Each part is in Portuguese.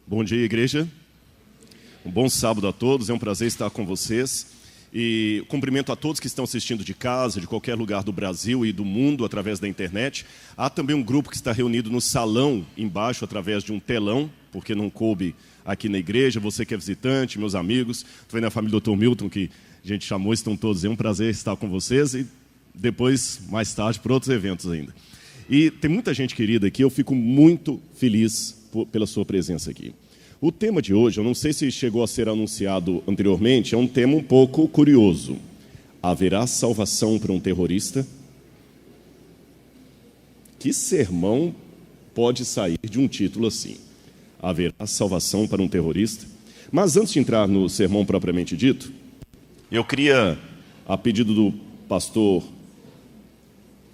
Bom dia, igreja. Um bom sábado a todos, é um prazer estar com vocês. E cumprimento a todos que estão assistindo de casa, de qualquer lugar do Brasil e do mundo, através da internet. Há também um grupo que está reunido no salão, embaixo, através de um telão, porque não coube aqui na igreja. Você que é visitante, meus amigos, estou vendo a família do Dr. Milton, que a gente chamou, estão todos aí. É um prazer estar com vocês e depois, mais tarde, por outros eventos ainda. E tem muita gente querida aqui, eu fico muito feliz pela sua presença aqui. O tema de hoje, eu não sei se chegou a ser anunciado anteriormente, é um tema um pouco curioso. Haverá salvação para um terrorista? Que sermão pode sair de um título assim? Haverá salvação para um terrorista? Mas antes de entrar no sermão propriamente dito, eu queria, a pedido do pastor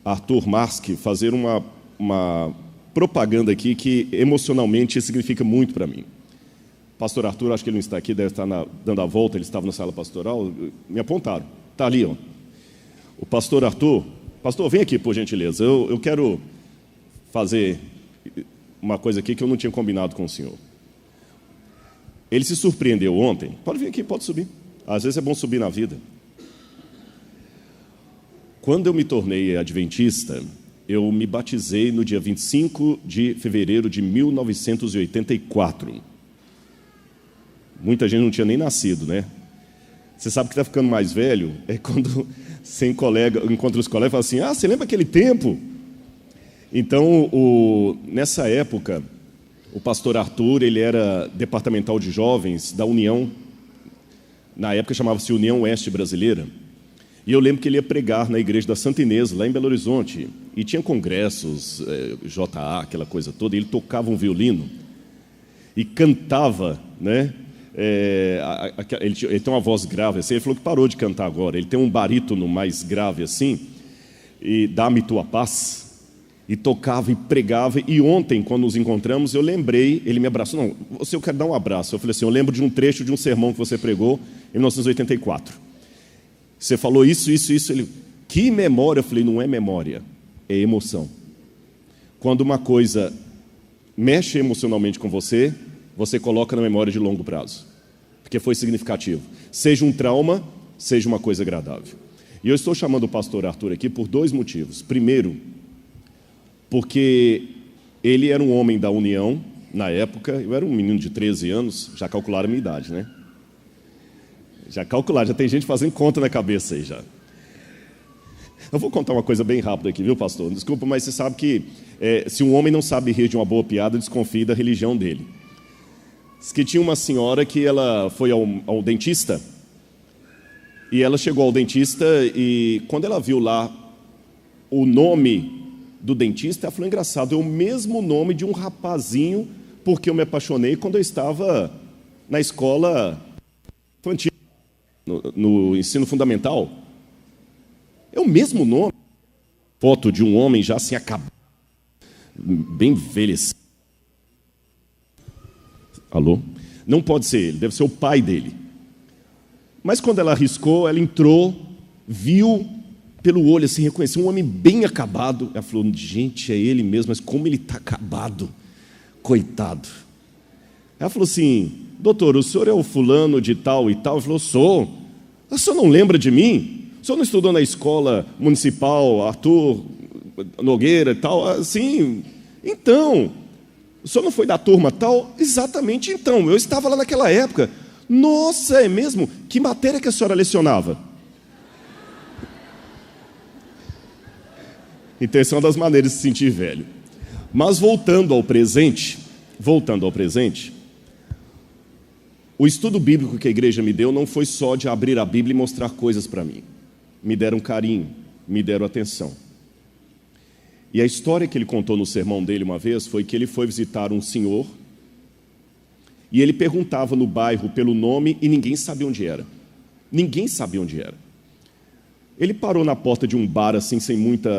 Arthur Marski, fazer uma propaganda aqui que emocionalmente significa muito para mim. Pastor Arthur, acho que ele não está aqui, deve estar dando a volta, ele estava na sala pastoral, me apontaram, está ali, ó. O pastor Arthur, pastor, vem aqui por gentileza, eu quero fazer uma coisa aqui que eu não tinha combinado com o senhor. Ele se surpreendeu ontem, pode vir aqui, pode subir, às vezes é bom subir na vida. Quando eu me tornei adventista, eu me batizei no dia 25 de fevereiro de 1984. Muita gente não tinha nem nascido, né? Você sabe que está ficando mais velho, é quando você encontra os colegas e fala assim, você lembra aquele tempo? Então, nessa época, o pastor Arthur, ele era departamental de jovens da União, na época chamava-se União Oeste Brasileira, e eu lembro que ele ia pregar na igreja da Santa Inês, lá em Belo Horizonte, e tinha congressos, JA, aquela coisa toda, e ele tocava um violino e cantava, né? Ele tem uma voz grave assim, ele falou que parou de cantar agora, ele tem um barítono mais grave assim, e dá-me tua paz, e tocava e pregava, e ontem, quando nos encontramos, eu lembrei, ele me abraçou, eu quero dar um abraço, eu falei assim, eu lembro de um trecho de um sermão que você pregou em 1984, você falou isso, ele, que memória? Eu falei, não é memória, é emoção. Quando uma coisa mexe emocionalmente com você, você coloca na memória de longo prazo, porque foi significativo. Seja um trauma, seja uma coisa agradável. E eu estou chamando o pastor Arthur aqui por dois motivos. Primeiro, porque ele era um homem da União, na época, eu era um menino de 13 anos, já calcularam a minha idade, né? Já tem gente fazendo conta na cabeça aí já. Eu vou contar uma coisa bem rápida aqui, viu, pastor? Desculpa, mas você sabe que se um homem não sabe rir de uma boa piada, desconfie da religião dele. Diz que tinha uma senhora que ela foi ao dentista, e ela chegou ao dentista, e quando ela viu lá o nome do dentista, ela falou, engraçado, é o mesmo nome de um rapazinho, porque eu me apaixonei quando eu estava na escola infantil, no ensino fundamental. É o mesmo nome. Foto de um homem já assim acabado, bem envelhecido. Alô? Não pode ser ele, deve ser o pai dele. Mas quando ela arriscou, ela entrou, viu pelo olho, assim, reconheceu um homem bem acabado. Ela falou, gente, é ele mesmo, mas como ele está acabado, coitado. Ela falou assim, doutor, o senhor é o fulano de tal e tal? Ele falou, sou. O senhor não lembra de mim? O senhor não estudou na escola municipal, Arthur Nogueira e tal? Assim, então, o senhor não foi da turma tal? Exatamente, então, eu estava lá naquela época. Nossa, é mesmo? Que matéria que a senhora lecionava? Então, essa é uma das maneiras de se sentir velho. Mas voltando ao presente, o estudo bíblico que a igreja me deu não foi só de abrir a Bíblia e mostrar coisas para mim. Me deram carinho, me deram atenção. E a história que ele contou no sermão dele uma vez foi que ele foi visitar um senhor e ele perguntava no bairro pelo nome e ninguém sabia onde era. Ninguém sabia onde era. Ele parou na porta de um bar assim, sem muita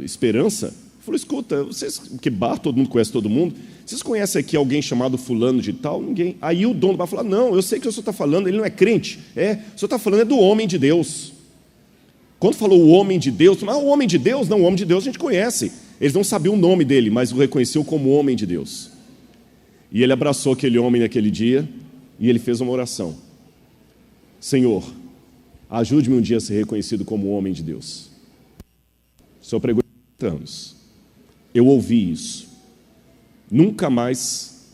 esperança, falou, escuta, vocês, que bar, todo mundo conhece todo mundo, vocês conhecem aqui alguém chamado fulano de tal? Ninguém. Aí o dono do bar falou, não, eu sei que o senhor está falando, ele não é crente. O senhor está falando é do homem de Deus. Quando falou o homem de Deus, o homem de Deus? Não, o homem de Deus a gente conhece. Eles não sabiam o nome dele, mas o reconheceu como homem de Deus. E ele abraçou aquele homem naquele dia e ele fez uma oração. Senhor, ajude-me um dia a ser reconhecido como um homem de Deus. O Senhor pregou 30 anos. Eu ouvi isso. Nunca mais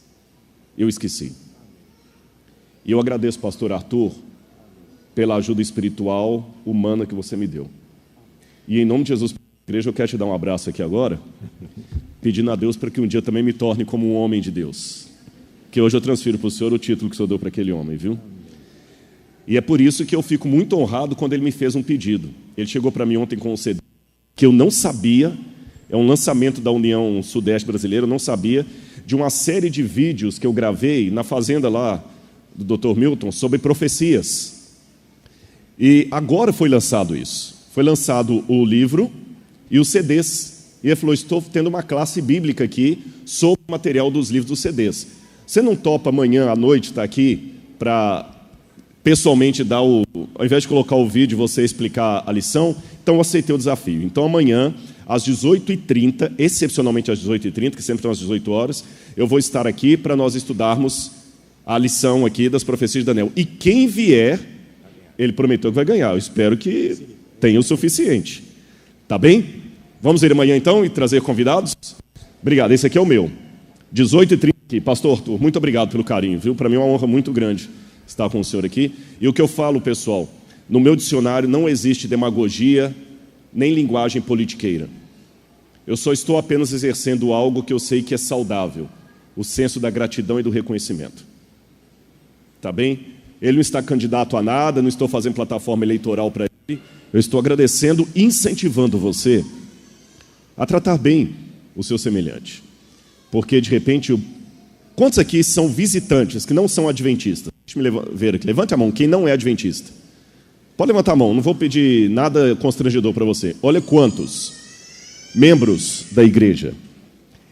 eu esqueci. E eu agradeço, pastor Arthur, pela ajuda espiritual, humana que você me deu. E em nome de Jesus, igreja, eu quero te dar um abraço aqui agora, pedindo a Deus para que um dia também me torne como um homem de Deus. Que hoje eu transfiro para o Senhor o título que o Senhor deu para aquele homem, viu? E é por isso que eu fico muito honrado quando ele me fez um pedido. Ele chegou para mim ontem com um CD que eu não sabia, é um lançamento da União Sudeste Brasileira, eu não sabia, de uma série de vídeos que eu gravei na fazenda lá do Dr. Milton sobre profecias. E agora foi lançado isso. Foi lançado o livro e os CDs. E ele falou, estou tendo uma classe bíblica aqui sobre o material dos livros dos CDs. Você não topa amanhã à noite estar aqui para pessoalmente dar ao invés de colocar o vídeo, você explicar a lição? Então eu aceitei o desafio. Então amanhã, às 18h30, excepcionalmente às 18h30, que sempre são às 18 horas, eu vou estar aqui para nós estudarmos a lição aqui das profecias de Daniel. E quem vier, ele prometeu que vai ganhar. Eu espero que tenha o suficiente. Tá bem? Vamos ir amanhã então e trazer convidados? Obrigado, esse aqui é o meu. 18h30 aqui. Pastor Arthur, muito obrigado pelo carinho, viu? Para mim é uma honra muito grande estar com o senhor aqui. E o que eu falo, pessoal, no meu dicionário não existe demagogia nem linguagem politiqueira. Eu só estou apenas exercendo algo que eu sei que é saudável, o senso da gratidão e do reconhecimento. Tá bem? Ele não está candidato a nada, não estou fazendo plataforma eleitoral para ele. Eu estou agradecendo e incentivando você a tratar bem o seu semelhante. Porque, de repente, quantos aqui são visitantes, que não são adventistas? Deixa eu ver aqui. Levante a mão, quem não é adventista. Pode levantar a mão, não vou pedir nada constrangedor para você. Olha quantos membros da igreja.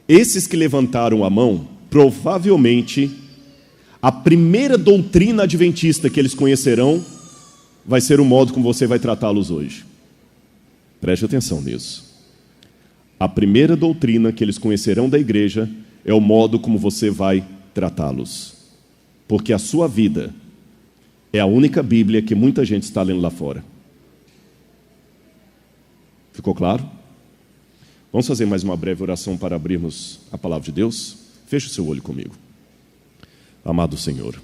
Esses que levantaram a mão, provavelmente, a primeira doutrina adventista que eles conhecerão vai ser o modo como você vai tratá-los hoje. Preste atenção nisso. A primeira doutrina que eles conhecerão da igreja é o modo como você vai tratá-los. Porque a sua vida é a única Bíblia que muita gente está lendo lá fora. Ficou claro? Vamos fazer mais uma breve oração para abrirmos a palavra de Deus? Feche o seu olho comigo. Amado Senhor,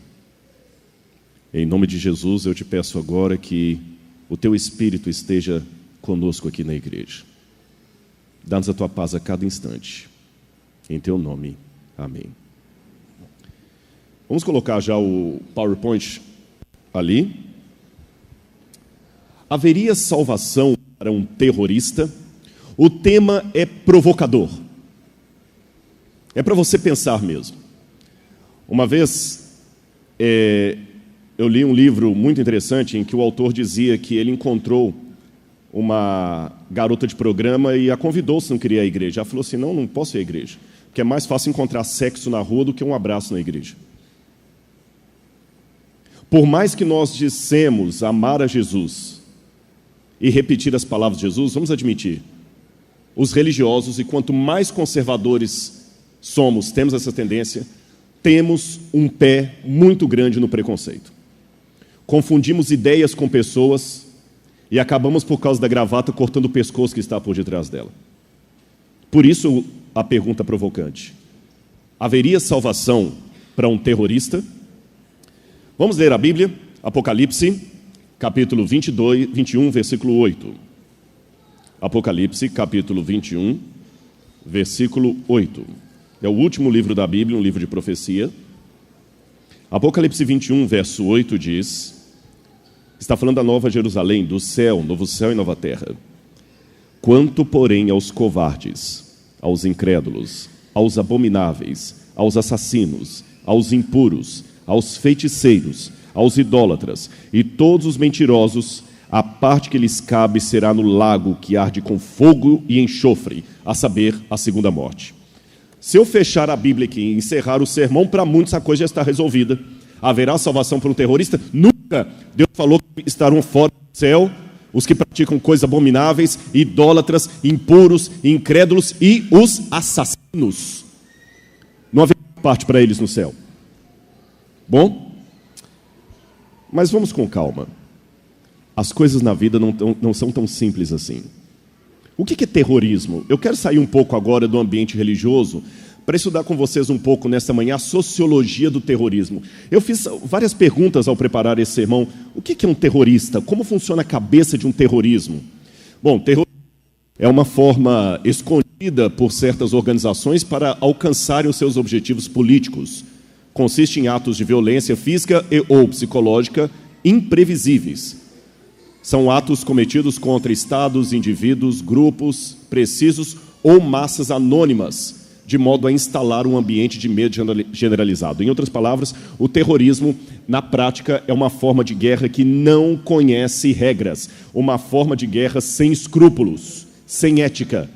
em nome de Jesus eu te peço agora que o teu Espírito esteja conosco aqui na igreja. Dá-nos a tua paz a cada instante. Em teu nome, amém. Vamos colocar já o PowerPoint ali. Haveria salvação para um terrorista? O tema é provocador. É para você pensar mesmo. Uma vez, eu li um livro muito interessante em que o autor dizia que ele encontrou uma garota de programa e a convidou se não queria ir à igreja. Ela falou assim, não posso ir à igreja, porque é mais fácil encontrar sexo na rua do que um abraço na igreja. Por mais que nós dissemos amar a Jesus e repetir as palavras de Jesus, vamos admitir, os religiosos, e quanto mais conservadores somos, temos essa tendência, temos um pé muito grande no preconceito. Confundimos ideias com pessoas e acabamos, por causa da gravata, cortando o pescoço que está por detrás dela. Por isso, a pergunta provocante. Haveria salvação para um terrorista? Vamos ler a Bíblia, Apocalipse, capítulo 21, versículo 8. Apocalipse, capítulo 21, versículo 8. É o último livro da Bíblia, um livro de profecia. Apocalipse 21, verso 8 diz, está falando da Nova Jerusalém, do céu, novo céu e nova terra. Quanto, porém, aos covardes, aos incrédulos, aos abomináveis, aos assassinos, aos impuros, aos feiticeiros, aos idólatras e todos os mentirosos, a parte que lhes cabe será no lago que arde com fogo e enxofre, a saber, a segunda morte. Se eu fechar a Bíblia aqui e encerrar o sermão, para muitos a coisa já está resolvida. Haverá salvação para um terrorista? Nunca! Deus falou que estarão fora do céu os que praticam coisas abomináveis, idólatras, impuros, incrédulos e os assassinos. Não haverá parte para eles no céu. Bom? Mas vamos com calma. As coisas na vida não são tão simples assim. O que é terrorismo? Eu quero sair um pouco agora do ambiente religioso para estudar com vocês um pouco nesta manhã a sociologia do terrorismo. Eu fiz várias perguntas ao preparar esse sermão. O que é um terrorista? Como funciona a cabeça de um terrorismo? Bom, terrorismo é uma forma escondida por certas organizações para alcançarem os seus objetivos políticos. Consiste em atos de violência física ou psicológica imprevisíveis. São atos cometidos contra estados, indivíduos, grupos precisos ou massas anônimas, de modo a instalar um ambiente de medo generalizado. Em outras palavras, o terrorismo, na prática, é uma forma de guerra que não conhece regras, uma forma de guerra sem escrúpulos, sem ética.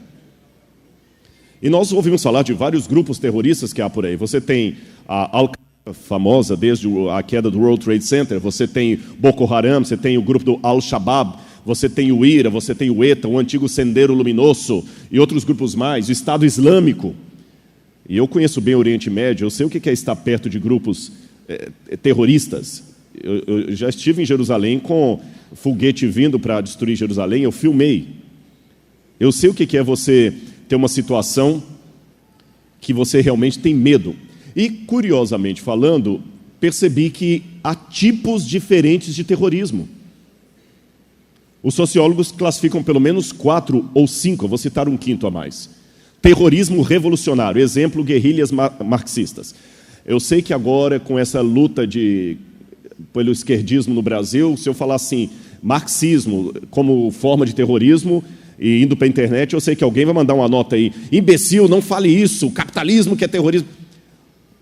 E nós ouvimos falar de vários grupos terroristas que há por aí. Você tem a Al-Qaeda, famosa desde a queda do World Trade Center, você tem Boko Haram, você tem o grupo do Al-Shabaab, você tem o IRA, você tem o ETA, o antigo Sendero Luminoso e outros grupos mais, o Estado Islâmico. E eu conheço bem o Oriente Médio, eu sei o que é estar perto de grupos terroristas. Eu já estive em Jerusalém com foguete vindo para destruir Jerusalém, eu filmei. Eu sei o que é você ter uma situação que você realmente tem medo. E, curiosamente falando, percebi que há tipos diferentes de terrorismo. Os sociólogos classificam pelo menos 4 ou 5, eu vou citar um quinto a mais. Terrorismo revolucionário, exemplo, guerrilhas marxistas. Eu sei que agora, com essa luta pelo esquerdismo no Brasil, se eu falar assim, marxismo como forma de terrorismo, e indo para a internet, eu sei que alguém vai mandar uma nota aí, imbecil, não fale isso, capitalismo que é terrorismo.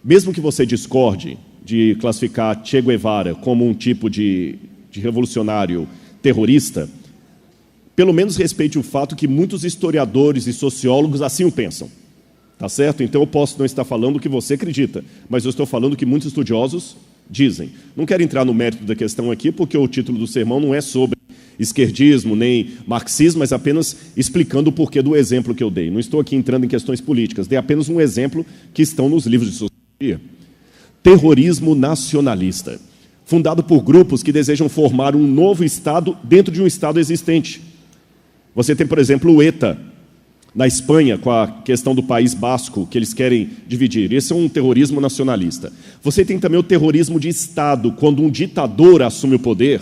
Mesmo que você discorde de classificar Che Guevara como um tipo de revolucionário terrorista, pelo menos respeite o fato que muitos historiadores e sociólogos assim o pensam. Tá certo? Então eu posso não estar falando o que você acredita, mas eu estou falando o que muitos estudiosos dizem. Não quero entrar no mérito da questão aqui, porque o título do sermão não é sobre esquerdismo, nem marxismo, mas apenas explicando o porquê do exemplo que eu dei. Não estou aqui entrando em questões políticas, dei apenas um exemplo que estão nos livros de sociologia. Terrorismo nacionalista, fundado por grupos que desejam formar um novo Estado dentro de um Estado existente. Você tem, por exemplo, o ETA, na Espanha, com a questão do País Basco, que eles querem dividir. Esse é um terrorismo nacionalista. Você tem também o terrorismo de Estado, quando um ditador assume o poder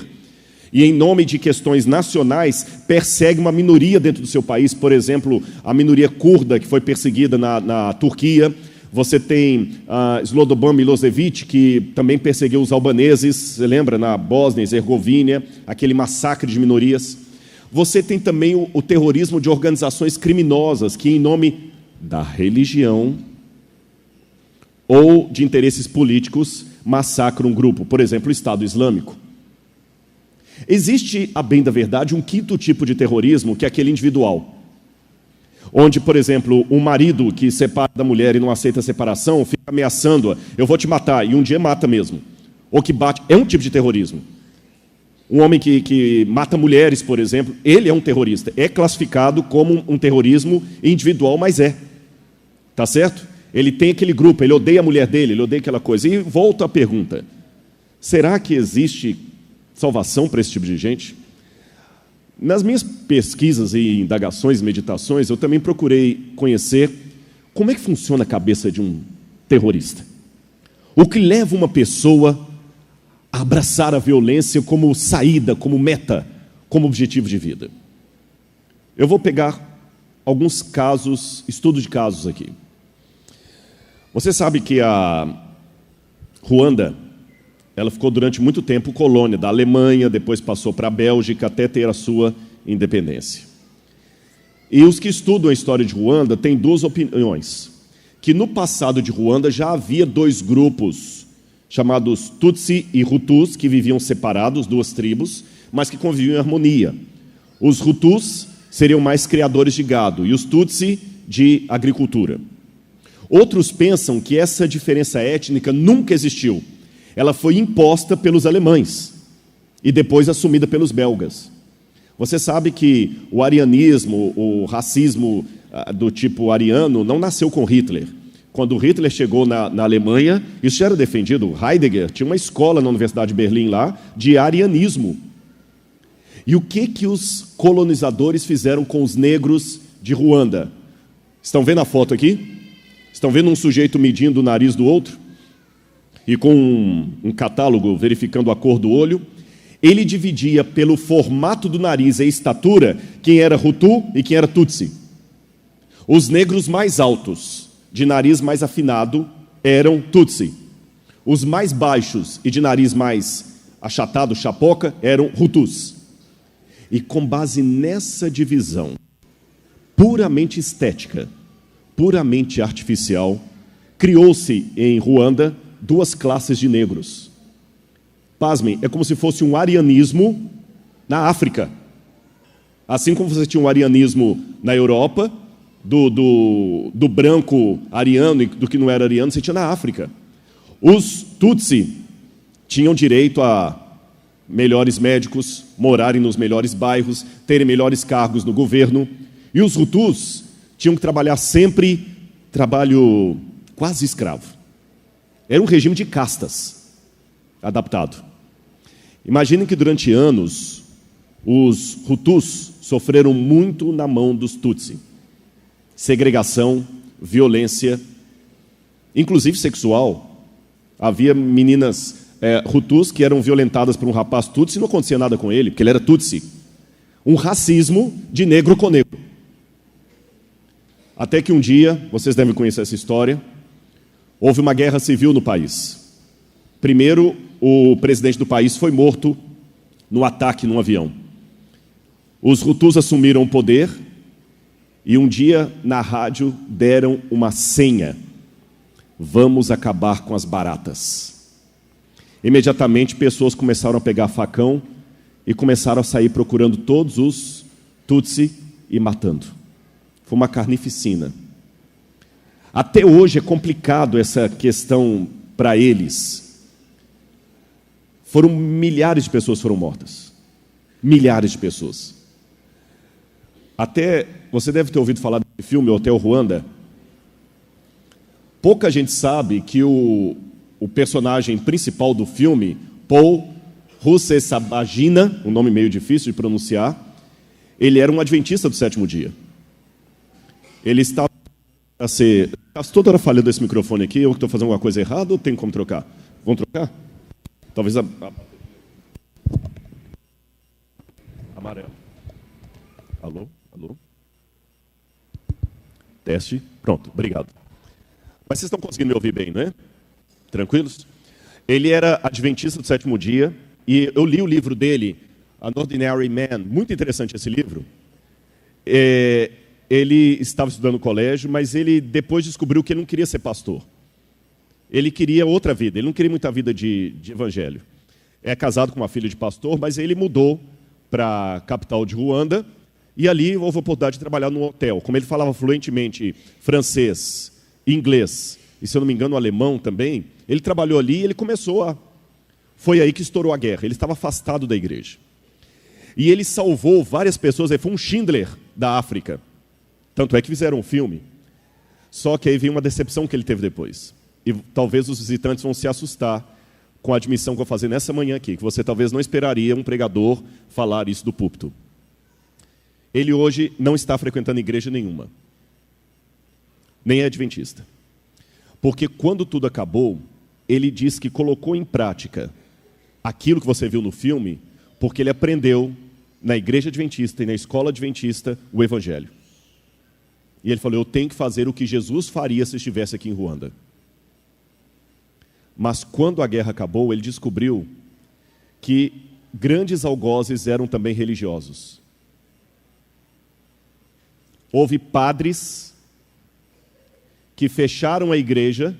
e, em nome de questões nacionais, persegue uma minoria dentro do seu país. Por exemplo, a minoria curda, que foi perseguida na Turquia. Você tem Slobodan Milošević, que também perseguiu os albaneses, você lembra, na Bósnia e Herzegovina, aquele massacre de minorias. Você tem também o terrorismo de organizações criminosas, que, em nome da religião ou de interesses políticos, massacram um grupo. Por exemplo, o Estado Islâmico. Existe, a bem da verdade, um quinto tipo de terrorismo, que é aquele individual. Onde, por exemplo, um marido que separa da mulher e não aceita a separação, fica ameaçando-a, eu vou te matar, e um dia mata mesmo. Ou que bate, é um tipo de terrorismo. Um homem que mata mulheres, por exemplo, ele é um terrorista. É classificado como um terrorismo individual, mas é. Tá certo? Ele tem aquele grupo, ele odeia a mulher dele, ele odeia aquela coisa. E volto à pergunta, será que existe salvação para esse tipo de gente? Nas minhas pesquisas e indagações, meditações, eu também procurei conhecer como é que funciona a cabeça de um terrorista. O que leva uma pessoa a abraçar a violência como saída, como meta, como objetivo de vida. Eu vou pegar alguns casos, estudos de casos aqui. Você sabe que a Ruanda, ela ficou durante muito tempo colônia da Alemanha, depois passou para a Bélgica até ter a sua independência. E os que estudam a história de Ruanda têm duas opiniões. Que no passado de Ruanda já havia 2 grupos, chamados Tutsi e Hutus, que viviam separados, 2 tribos, mas que conviviam em harmonia. Os Hutus seriam mais criadores de gado e os Tutsi de agricultura. Outros pensam que essa diferença étnica nunca existiu. Ela foi imposta pelos alemães e depois assumida pelos belgas. Você sabe que o arianismo, o racismo do tipo ariano, não nasceu com Hitler. Quando Hitler chegou na Alemanha, isso já era defendido. Heidegger tinha uma escola na Universidade de Berlim lá de arianismo. E o que os colonizadores fizeram com os negros de Ruanda? Estão vendo a foto aqui? Estão vendo um sujeito medindo o nariz do outro? E com um catálogo verificando a cor do olho? Ele dividia pelo formato do nariz e estatura quem era Hutu e quem era Tutsi. Os negros mais altos, de nariz mais afinado, eram Tutsi. Os mais baixos e de nariz mais achatado, chapoca, eram Hutus. E com base nessa divisão puramente estética, puramente artificial, criou-se em Ruanda 2 classes de negros. Pasmem, é como se fosse um arianismo na África. Assim como você tinha um arianismo na Europa, do branco ariano e do que não era ariano, você tinha na África. Os Tutsi tinham direito a melhores médicos, morarem nos melhores bairros, terem melhores cargos no governo. E os Hutus tinham que trabalhar sempre trabalho quase escravo. Era um regime de castas adaptado. Imaginem que durante anos os Hutus sofreram muito na mão dos Tutsi. Segregação, violência, inclusive sexual. Havia meninas Hutus que eram violentadas por um rapaz Tutsi e não acontecia nada com ele, porque ele era Tutsi. Um racismo de negro com negro. Até que um dia, vocês devem conhecer essa história, houve uma guerra civil no país. Primeiro, o presidente do país foi morto no ataque num avião. Os Hutus assumiram o poder e um dia na rádio deram uma senha: vamos acabar com as baratas. Imediatamente pessoas começaram a pegar facão e começaram a sair procurando todos os Tutsi e matando. Foi uma carnificina. Até hoje é complicado essa questão para eles. Milhares de pessoas foram mortas. Milhares de pessoas. Até, você deve ter ouvido falar desse filme, Hotel Ruanda. Pouca gente sabe que o personagem principal do filme, Paul Rusesabagina, um nome meio difícil de pronunciar, ele era um adventista do 7º dia. Ele estava a ser... Estou toda hora falhando esse microfone aqui, eu que estou fazendo alguma coisa errada ou tem como trocar? Vamos trocar? Talvez amarelo. Alô? Alô? Teste. Pronto, obrigado. Mas vocês estão conseguindo me ouvir bem, não é? Tranquilos? Ele era adventista do 7º dia e eu li o livro dele, An Ordinary Man. Muito interessante esse livro. Ele estava estudando no colégio, mas ele depois descobriu que ele não queria ser pastor. Ele queria outra vida, ele não queria muita vida de evangelho. É casado com uma filha de pastor, mas ele mudou para a capital de Ruanda e ali houve a oportunidade de trabalhar num hotel. Como ele falava fluentemente francês, inglês e, se eu não me engano, alemão também, ele trabalhou ali e ele começou a... Foi aí que estourou a guerra, ele estava afastado da igreja. E ele salvou várias pessoas, ele foi um Schindler da África. Tanto é que fizeram um filme. Só que aí veio uma decepção que ele teve depois. E talvez os visitantes vão se assustar com a admissão que eu vou fazer nessa manhã aqui, que você talvez não esperaria um pregador falar isso do púlpito. Ele hoje não está frequentando igreja nenhuma. Nem é adventista. Porque quando tudo acabou, ele diz que colocou em prática aquilo que você viu no filme, porque ele aprendeu na igreja adventista e na escola adventista o evangelho. E ele falou, eu tenho que fazer o que Jesus faria se estivesse aqui em Ruanda. Mas quando a guerra acabou, ele descobriu que grandes algozes eram também religiosos. Houve padres que fecharam a igreja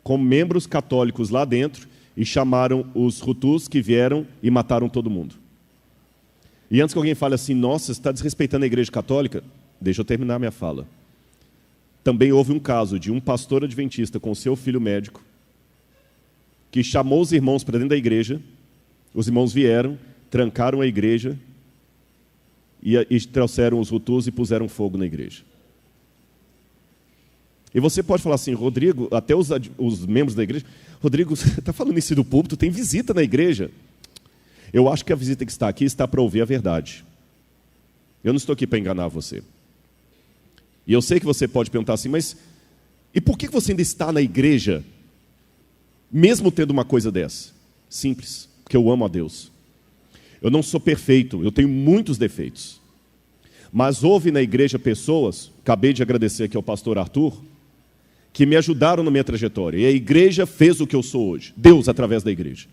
com membros católicos lá dentro e chamaram os Hutus que vieram e mataram todo mundo. E antes que alguém fale assim, nossa, você está desrespeitando a igreja católica, deixa eu terminar minha fala. Também houve um caso de um pastor adventista com seu filho médico que chamou os irmãos para dentro da igreja, os irmãos vieram, trancaram a igreja e trouxeram os Hutus e puseram fogo na igreja. E você pode falar assim, Rodrigo, até os membros da igreja, Rodrigo, você está falando isso do púlpito, tem visita na igreja. Eu acho que a visita que está aqui está para ouvir a verdade. Eu não estou aqui para enganar você. E eu sei que você pode perguntar assim, mas e por que você ainda está na igreja, mesmo tendo uma coisa dessa? Simples, porque eu amo a Deus. Eu não sou perfeito, eu tenho muitos defeitos. Mas houve na igreja pessoas, acabei de agradecer aqui ao pastor Arthur, que me ajudaram na minha trajetória. E a igreja fez o que eu sou hoje. Deus através da igreja.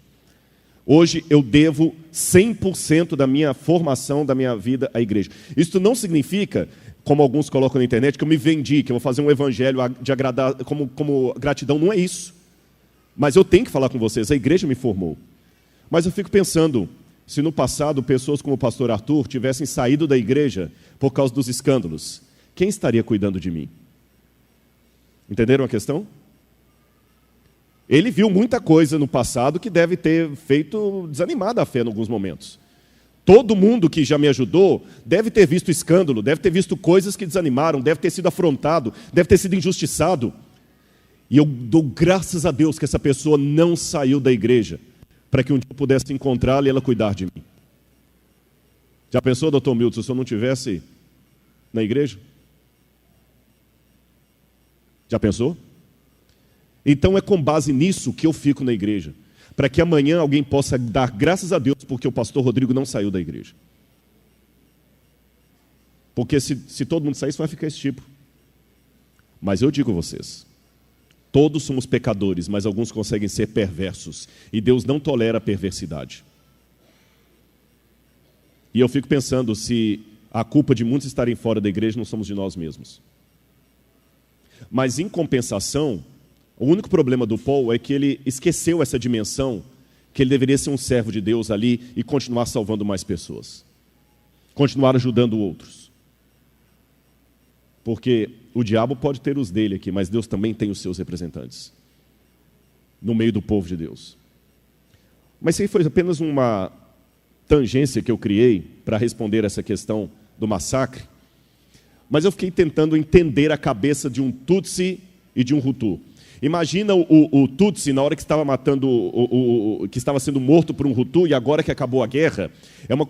Hoje eu devo 100% da minha formação, da minha vida à igreja. Isso não significa, como alguns colocam na internet, que eu me vendi, que eu vou fazer um evangelho de agradar, como gratidão. Não é isso. Mas eu tenho que falar com vocês, a igreja me formou. Mas eu fico pensando, se no passado pessoas como o pastor Arthur tivessem saído da igreja por causa dos escândalos, quem estaria cuidando de mim? Entenderam a questão? Ele viu muita coisa no passado que deve ter feito desanimar a fé em alguns momentos. Todo mundo que já me ajudou deve ter visto escândalo, deve ter visto coisas que desanimaram, deve ter sido afrontado, deve ter sido injustiçado. E eu dou graças a Deus que essa pessoa não saiu da igreja, para que um dia eu pudesse encontrá-la e ela cuidar de mim. Já pensou, doutor Milton, se o senhor não estivesse na igreja? Já pensou? Então é com base nisso que eu fico na igreja, para que amanhã alguém possa dar graças a Deus porque o pastor Rodrigo não saiu da igreja. Porque se todo mundo sair, vai ficar esse tipo. Mas eu digo a vocês, todos somos pecadores, mas alguns conseguem ser perversos, e Deus não tolera a perversidade. E eu fico pensando se a culpa de muitos estarem fora da igreja não somos de nós mesmos. Mas, em compensação, o único problema do Paul é que ele esqueceu essa dimensão, que ele deveria ser um servo de Deus ali e continuar salvando mais pessoas. Continuar ajudando outros. Porque o diabo pode ter os dele aqui, mas Deus também tem os seus representantes no meio do povo de Deus. Mas isso aí foi apenas uma tangência que eu criei para responder essa questão do massacre. Mas eu fiquei tentando entender a cabeça de um Tutsi e de um Hutu. Imagina o Tutsi na hora que estava matando, que estava sendo morto por um Hutu, e agora que acabou a guerra. É uma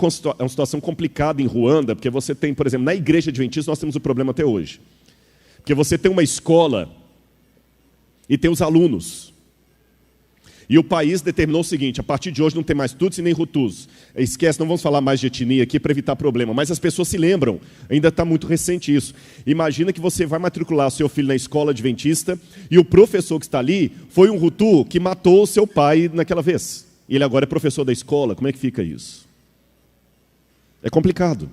situação complicada em Ruanda, porque você tem, por exemplo, na igreja adventista nós temos um problema até hoje. Porque você tem uma escola e tem os alunos. E o país determinou o seguinte: a partir de hoje não tem mais Tutsi nem Hutus. Esquece, não vamos falar mais de etnia aqui para evitar problema. Mas as pessoas se lembram, ainda está muito recente isso. Imagina que você vai matricular seu filho na escola adventista e o professor que está ali foi um Hutu que matou o seu pai naquela vez. E ele agora é professor da escola. Como é que fica isso? É complicado.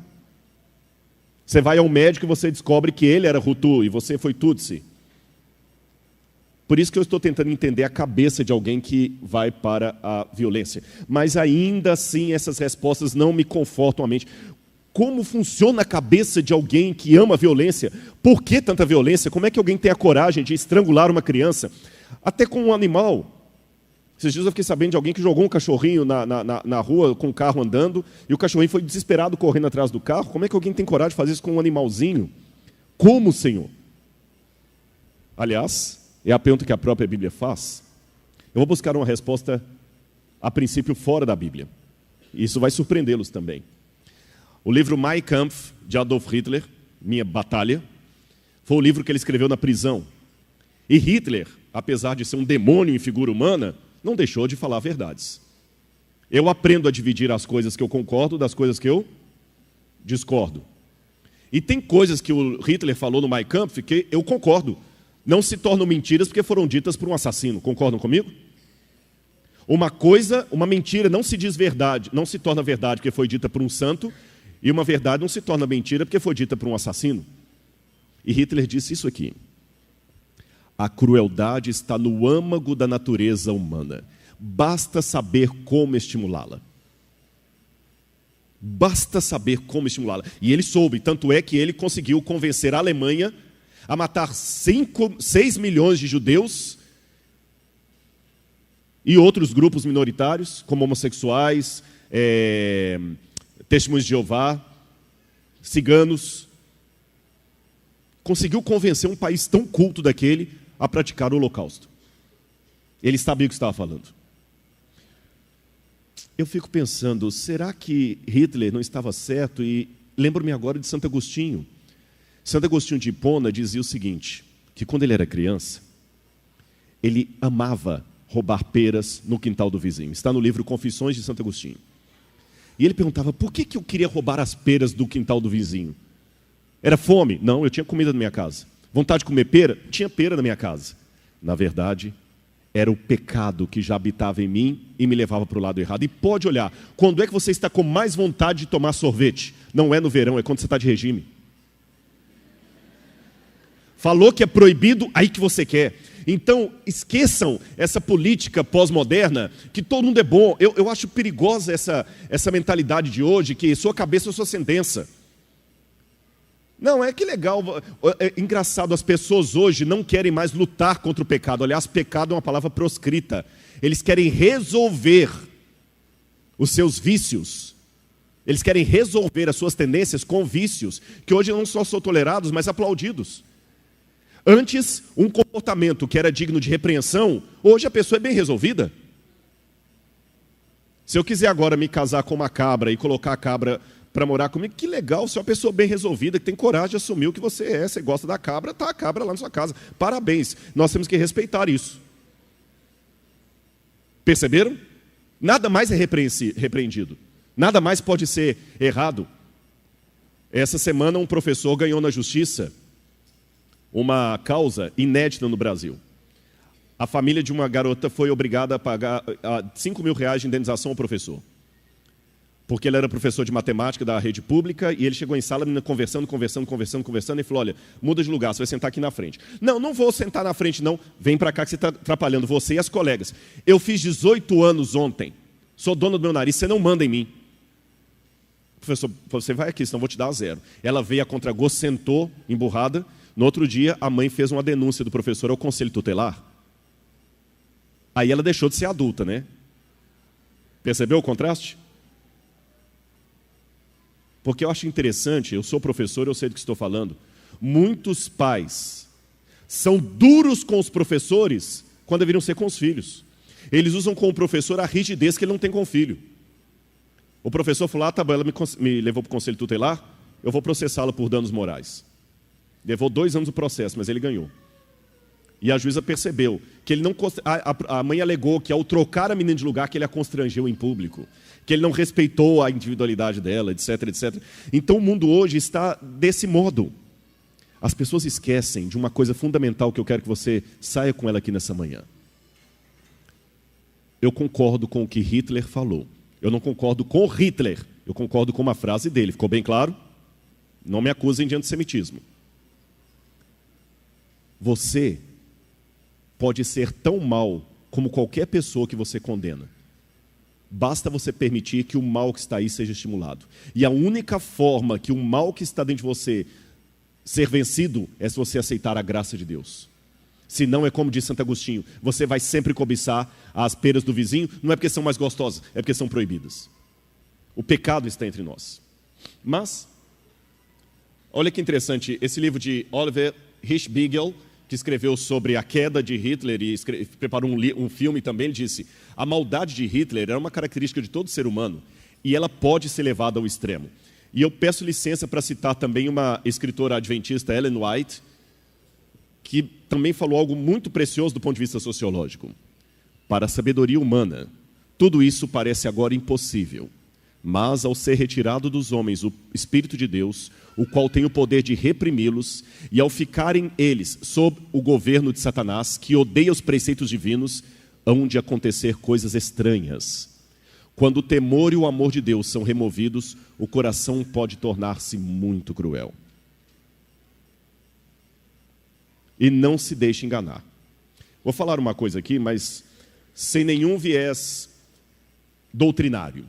Você vai ao médico e você descobre que ele era Hutu e você foi Tutsi. Por isso que eu estou tentando entender a cabeça de alguém que vai para a violência. Mas ainda assim essas respostas não me confortam a mente. Como funciona a cabeça de alguém que ama a violência? Por que tanta violência? Como é que alguém tem a coragem de estrangular uma criança? Até com um animal. Esses dias eu fiquei sabendo de alguém que jogou um cachorrinho na rua com o carro andando, e o cachorrinho foi desesperado correndo atrás do carro. Como é que alguém tem coragem de fazer isso com um animalzinho? Como, Senhor? Aliás, é a pergunta que a própria Bíblia faz. Eu vou buscar uma resposta, a princípio, fora da Bíblia. Isso vai surpreendê-los também. O livro Mein Kampf, de Adolf Hitler, Minha Batalha, foi o livro que ele escreveu na prisão. E Hitler, apesar de ser um demônio em figura humana, não deixou de falar verdades. Eu aprendo a dividir as coisas que eu concordo das coisas que eu discordo. E tem coisas que o Hitler falou no Mein Kampf que eu concordo. Não se tornam mentiras porque foram ditas por um assassino. Concordam comigo? Uma mentira não se diz verdade, não se torna verdade porque foi dita por um santo, e uma verdade não se torna mentira porque foi dita por um assassino. E Hitler disse isso aqui: a crueldade está no âmago da natureza humana. Basta saber como estimulá-la. Basta saber como estimulá-la. E ele soube, tanto é que ele conseguiu convencer a Alemanha a matar 6 milhões de judeus e outros grupos minoritários, como homossexuais, testemunhos de Jeová, ciganos. conseguiu convencer um país tão culto daquele a praticar o Holocausto. Ele sabia o que estava falando. Eu fico pensando, será que Hitler não estava certo? E lembro-me agora de Santo Agostinho. Santo Agostinho de Hipona dizia o seguinte, que quando ele era criança, ele amava roubar peras no quintal do vizinho. Está no livro Confissões de Santo Agostinho. E ele perguntava, por que eu queria roubar as peras do quintal do vizinho? Era fome? Não, eu tinha comida na minha casa. Vontade de comer pera? Tinha pera na minha casa. Na verdade, era o pecado que já habitava em mim e me levava para o lado errado. E pode olhar, quando é que você está com mais vontade de tomar sorvete? Não é no verão, é quando você está de regime. Falou que é proibido, aí que você quer. Então, esqueçam essa política pós-moderna, que todo mundo é bom. Eu acho perigosa essa mentalidade de hoje, que sua cabeça é sua sentença. Não, que legal. É engraçado, as pessoas hoje não querem mais lutar contra o pecado. Aliás, pecado é uma palavra proscrita. Eles querem resolver os seus vícios. Eles querem resolver as suas tendências com vícios, que hoje não só são tolerados, mas aplaudidos. Antes, um comportamento que era digno de repreensão, hoje a pessoa é bem resolvida. Se eu quiser agora me casar com uma cabra e colocar a cabra para morar comigo, que legal, você é uma pessoa bem resolvida, que tem coragem de assumir o que você é, você gosta da cabra, está a cabra lá na sua casa. Parabéns, nós temos que respeitar isso. Perceberam? Nada mais é repreendido, nada mais pode ser errado. Essa semana um professor ganhou na justiça uma causa inédita no Brasil. A família de uma garota foi obrigada a pagar R$5.000 de indenização ao professor. Porque ele era professor de matemática da rede pública e ele chegou em sala, a menina conversando, e falou, olha, muda de lugar, você vai sentar aqui na frente. Não vou sentar na frente não, vem para cá que você está atrapalhando você e as colegas. Eu fiz 18 anos ontem, sou dona do meu nariz, você não manda em mim. Professor, você vai aqui, senão eu vou te dar 0. Ela veio a contragosto, sentou, emburrada. No outro dia, a mãe fez uma denúncia do professor ao conselho tutelar. Aí ela deixou de ser adulta, né? Percebeu o contraste? Porque eu acho interessante, eu sou professor, eu sei do que estou falando. Muitos pais são duros com os professores quando deveriam ser com os filhos. Eles usam com o professor a rigidez que ele não tem com o filho. O professor falou, tá bom, ela me levou para o conselho tutelar, eu vou processá-la por danos morais. Levou 2 anos o processo, mas ele ganhou. E a juíza percebeu que ele não... A mãe alegou que ao trocar a menina de lugar, que ele a constrangeu em público, que ele não respeitou a individualidade dela, etc, etc. Então o mundo hoje está desse modo. As pessoas esquecem de uma coisa fundamental que eu quero que você saia com ela aqui nessa manhã. Eu concordo com o que Hitler falou. Eu não concordo com Hitler, eu concordo com uma frase dele. Ficou bem claro? Não me acusem de antissemitismo. Você pode ser tão mal como qualquer pessoa que você condena. Basta você permitir que o mal que está aí seja estimulado. E a única forma que o mal que está dentro de você ser vencido é se você aceitar a graça de Deus. Senão é como diz Santo Agostinho, você vai sempre cobiçar as peras do vizinho, não é porque são mais gostosas, é porque são proibidas. O pecado está entre nós. Mas, olha que interessante, esse livro de Oliver Hirschbiegel, que escreveu sobre a queda de Hitler e preparou um filme também, ele disse, a maldade de Hitler era uma característica de todo ser humano e ela pode ser levada ao extremo. E eu peço licença para citar também uma escritora adventista, Ellen White, que também falou algo muito precioso do ponto de vista sociológico. Para a sabedoria humana, tudo isso parece agora impossível. Mas ao ser retirado dos homens o Espírito de Deus, o qual tem o poder de reprimi-los, e ao ficarem eles sob o governo de Satanás, que odeia os preceitos divinos, hão de acontecer coisas estranhas. Quando o temor e o amor de Deus são removidos, o coração pode tornar-se muito cruel. E não se deixe enganar. Vou falar uma coisa aqui, mas sem nenhum viés doutrinário.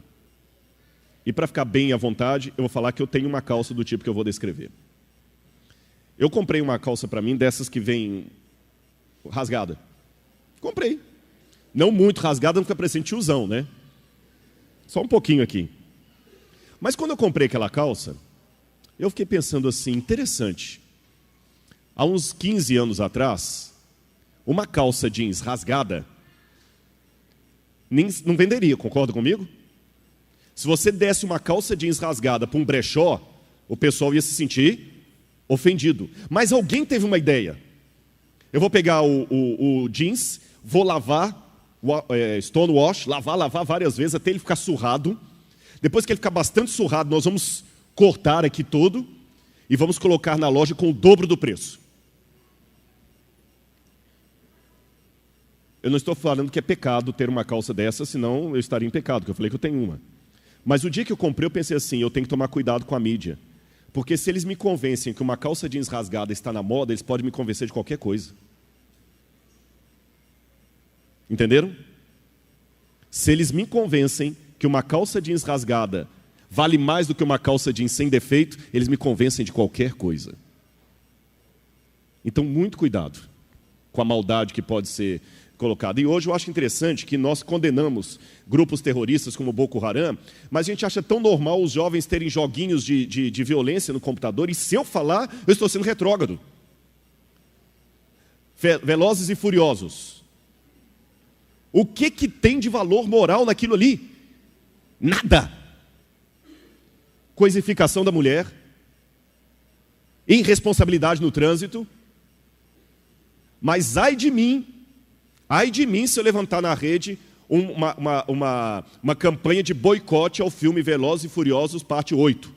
E para ficar bem à vontade, eu vou falar que eu tenho uma calça do tipo que eu vou descrever. Eu comprei uma calça para mim, dessas que vem rasgada. Comprei. Não muito rasgada, não fica parecendo tiozão, né? Só um pouquinho aqui. Mas quando eu comprei aquela calça, eu fiquei pensando assim, interessante. Há uns 15 anos atrás, uma calça jeans rasgada não venderia, concorda comigo? Se você desse uma calça jeans rasgada para um brechó, o pessoal ia se sentir ofendido. Mas alguém teve uma ideia. Eu vou pegar o jeans, vou lavar, stonewash, lavar várias vezes até ele ficar surrado. Depois que ele ficar bastante surrado, nós vamos cortar aqui todo e vamos colocar na loja com o dobro do preço. Eu não estou falando que é pecado ter uma calça dessa, senão eu estaria em pecado, porque eu falei que eu tenho uma. Mas o dia que eu comprei, eu pensei assim, eu tenho que tomar cuidado com a mídia. Porque se eles me convencem que uma calça jeans rasgada está na moda, eles podem me convencer de qualquer coisa. Entenderam? Se eles me convencem que uma calça jeans rasgada vale mais do que uma calça jeans sem defeito, eles me convencem de qualquer coisa. Então, muito cuidado com a maldade que pode ser colocada. E hoje eu acho interessante que nós condenamos grupos terroristas como o Boko Haram, mas a gente acha tão normal os jovens terem joguinhos de violência no computador, e se eu falar, eu estou sendo retrógrado. Velozes e Furiosos. O que tem de valor moral naquilo ali? Nada. Coisificação da mulher, irresponsabilidade no trânsito. Mas ai de mim se eu levantar na rede uma campanha de boicote ao filme Velozes e Furiosos, parte 8,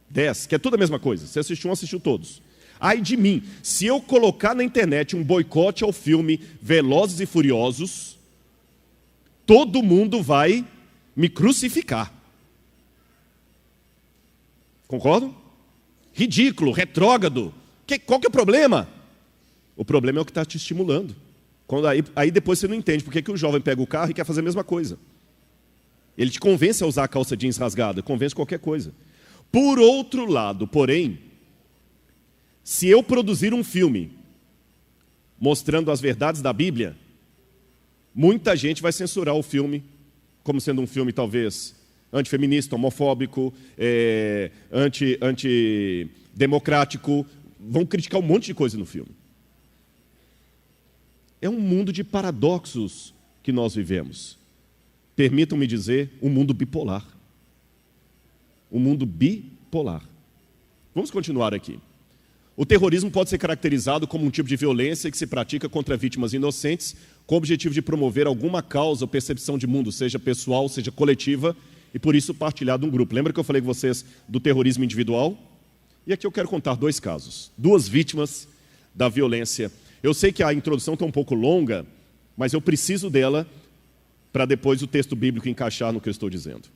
10, que é tudo a mesma coisa. Você assistiu um, assistiu todos. Ai de mim, se eu colocar na internet um boicote ao filme Velozes e Furiosos, todo mundo vai me crucificar. Concordam? Ridículo, retrógrado. Qual que é o problema? O problema é o que está te estimulando. Aí depois você não entende por que o jovem pega o carro e quer fazer a mesma coisa. Ele te convence a usar a calça jeans rasgada, convence qualquer coisa. Por outro lado, porém, se eu produzir um filme mostrando as verdades da Bíblia, muita gente vai censurar o filme como sendo um filme talvez antifeminista, homofóbico, antidemocrático. Vão criticar um monte de coisa no filme. É um mundo de paradoxos que nós vivemos. Permitam-me dizer, um mundo bipolar. Um mundo bipolar. Vamos continuar aqui. O terrorismo pode ser caracterizado como um tipo de violência que se pratica contra vítimas inocentes, com o objetivo de promover alguma causa ou percepção de mundo, seja pessoal, seja coletiva, e por isso partilhar de um grupo. Lembra que eu falei com vocês do terrorismo individual? E aqui eu quero contar 2 casos. 2 vítimas da violência. Eu sei que a introdução está um pouco longa, mas eu preciso dela para depois o texto bíblico encaixar no que eu estou dizendo.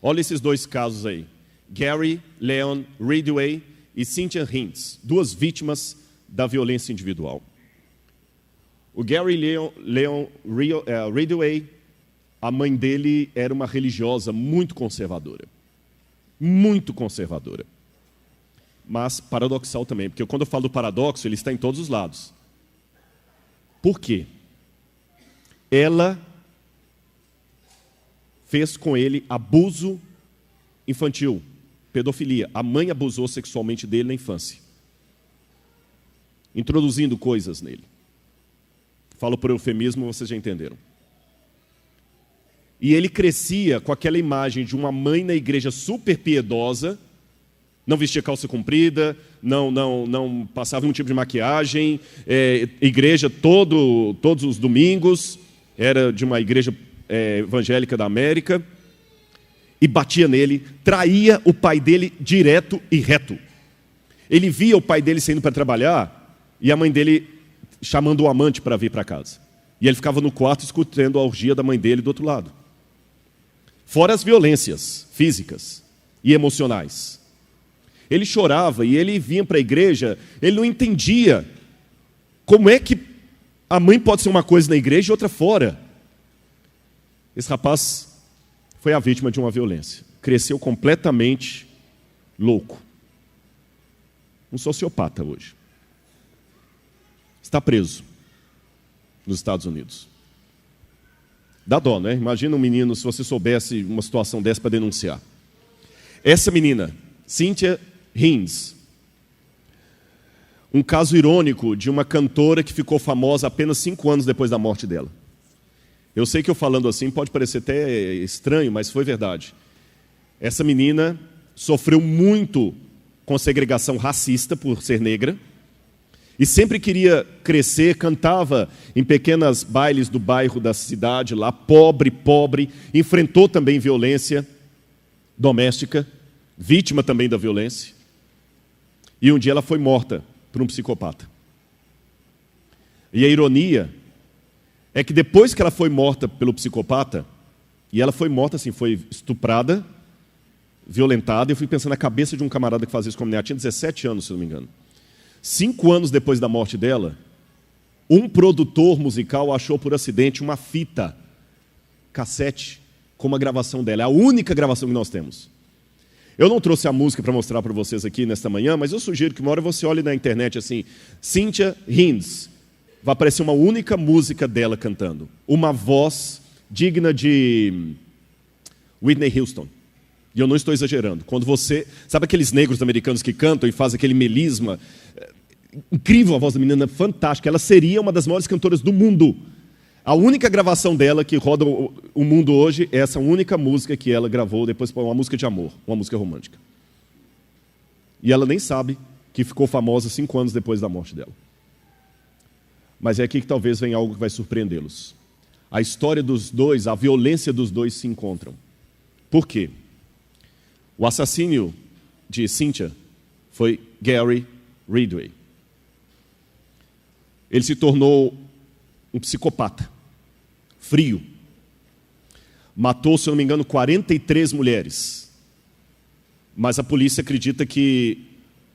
Olha esses 2 casos aí. Gary Leon Ridgway e Cynthia Hinds, 2 vítimas da violência individual. O Gary Leon Ridgway, a mãe dele era uma religiosa muito conservadora. Muito conservadora. Mas paradoxal também, porque quando eu falo do paradoxo, ele está em todos os lados. Por quê? Ela fez com ele abuso infantil, pedofilia. A mãe abusou sexualmente dele na infância, introduzindo coisas nele. Falo por eufemismo, vocês já entenderam. E ele crescia com aquela imagem de uma mãe na igreja super piedosa, não vestia calça comprida, não passava nenhum tipo de maquiagem, igreja todos os domingos, era de uma igreja evangélica da América, e batia nele, traía o pai dele direto e reto. Ele via o pai dele saindo para trabalhar, e a mãe dele chamando o amante para vir para casa. E ele ficava no quarto escutando a orgia da mãe dele do outro lado. Fora as violências físicas e emocionais. Ele chorava e ele vinha para a igreja, ele não entendia como é que a mãe pode ser uma coisa na igreja e outra fora. Esse rapaz foi a vítima de uma violência. Cresceu completamente louco. Um sociopata hoje. Está preso nos Estados Unidos. Dá dó, né? Imagina um menino, se você soubesse uma situação dessa para denunciar. Essa menina, Cynthia Hinds, um caso irônico de uma cantora que ficou famosa apenas 5 anos depois da morte dela. Eu sei que eu falando assim pode parecer até estranho, mas foi verdade. Essa menina sofreu muito com segregação racista por ser negra e sempre queria crescer, cantava em pequenas bailes do bairro da cidade lá, pobre, enfrentou também violência doméstica, vítima também da violência. E um dia ela foi morta por um psicopata. E a ironia é que depois que ela foi morta pelo psicopata, e ela foi morta assim, foi estuprada, violentada, eu fui pensando na cabeça de um camarada que fazia isso com a mulher, ela tinha 17 anos, se não me engano. 5 anos depois da morte dela, um produtor musical achou por acidente uma fita cassete com uma gravação dela. É a única gravação que nós temos. Eu não trouxe a música para mostrar para vocês aqui nesta manhã, mas eu sugiro que uma hora você olhe na internet assim, Cynthia Hinds. Vai aparecer uma única música dela cantando. Uma voz digna de Whitney Houston. E eu não estou exagerando. Quando você... Sabe aqueles negros americanos que cantam e fazem aquele melisma? Incrível a voz da menina, fantástica. Ela seria uma das maiores cantoras do mundo. A única gravação dela que roda o mundo hoje é essa única música que ela gravou, depois uma música de amor, uma música romântica. E ela nem sabe que ficou famosa 5 anos depois da morte dela. Mas é aqui que talvez venha algo que vai surpreendê-los. A história dos dois, a violência dos dois se encontram. Por quê? O assassínio de Cynthia foi Gary Ridgway. Ele se tornou um psicopata, frio. Matou, se eu não me engano, 43 mulheres. Mas a polícia acredita que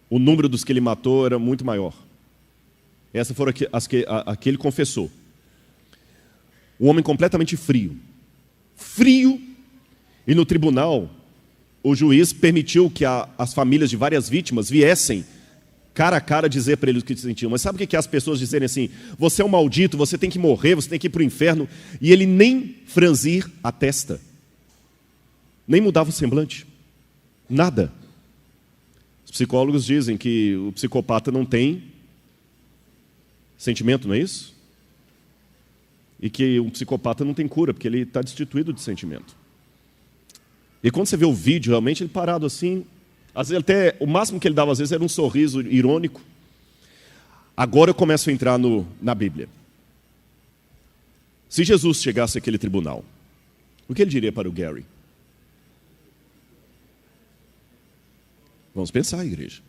o número dos que ele matou era muito maior. Essas foram as que ele confessou. Um homem completamente frio. Frio. E no tribunal, o juiz permitiu que as famílias de várias vítimas viessem cara a cara dizer para ele o que sentiam. Mas sabe o que é as pessoas dizerem assim? Você é um maldito, você tem que morrer, você tem que ir para o inferno. E ele nem franzir a testa. Nem mudava o semblante. Nada. Os psicólogos dizem que o psicopata não tem sentimento, não é isso? E que um psicopata não tem cura, porque ele está destituído de sentimento. E quando você vê o vídeo, realmente, ele parado assim, às vezes até, o máximo que ele dava às vezes era um sorriso irônico. Agora eu começo a entrar na Bíblia. Se Jesus chegasse àquele tribunal, o que ele diria para o Gary? Vamos pensar, igreja.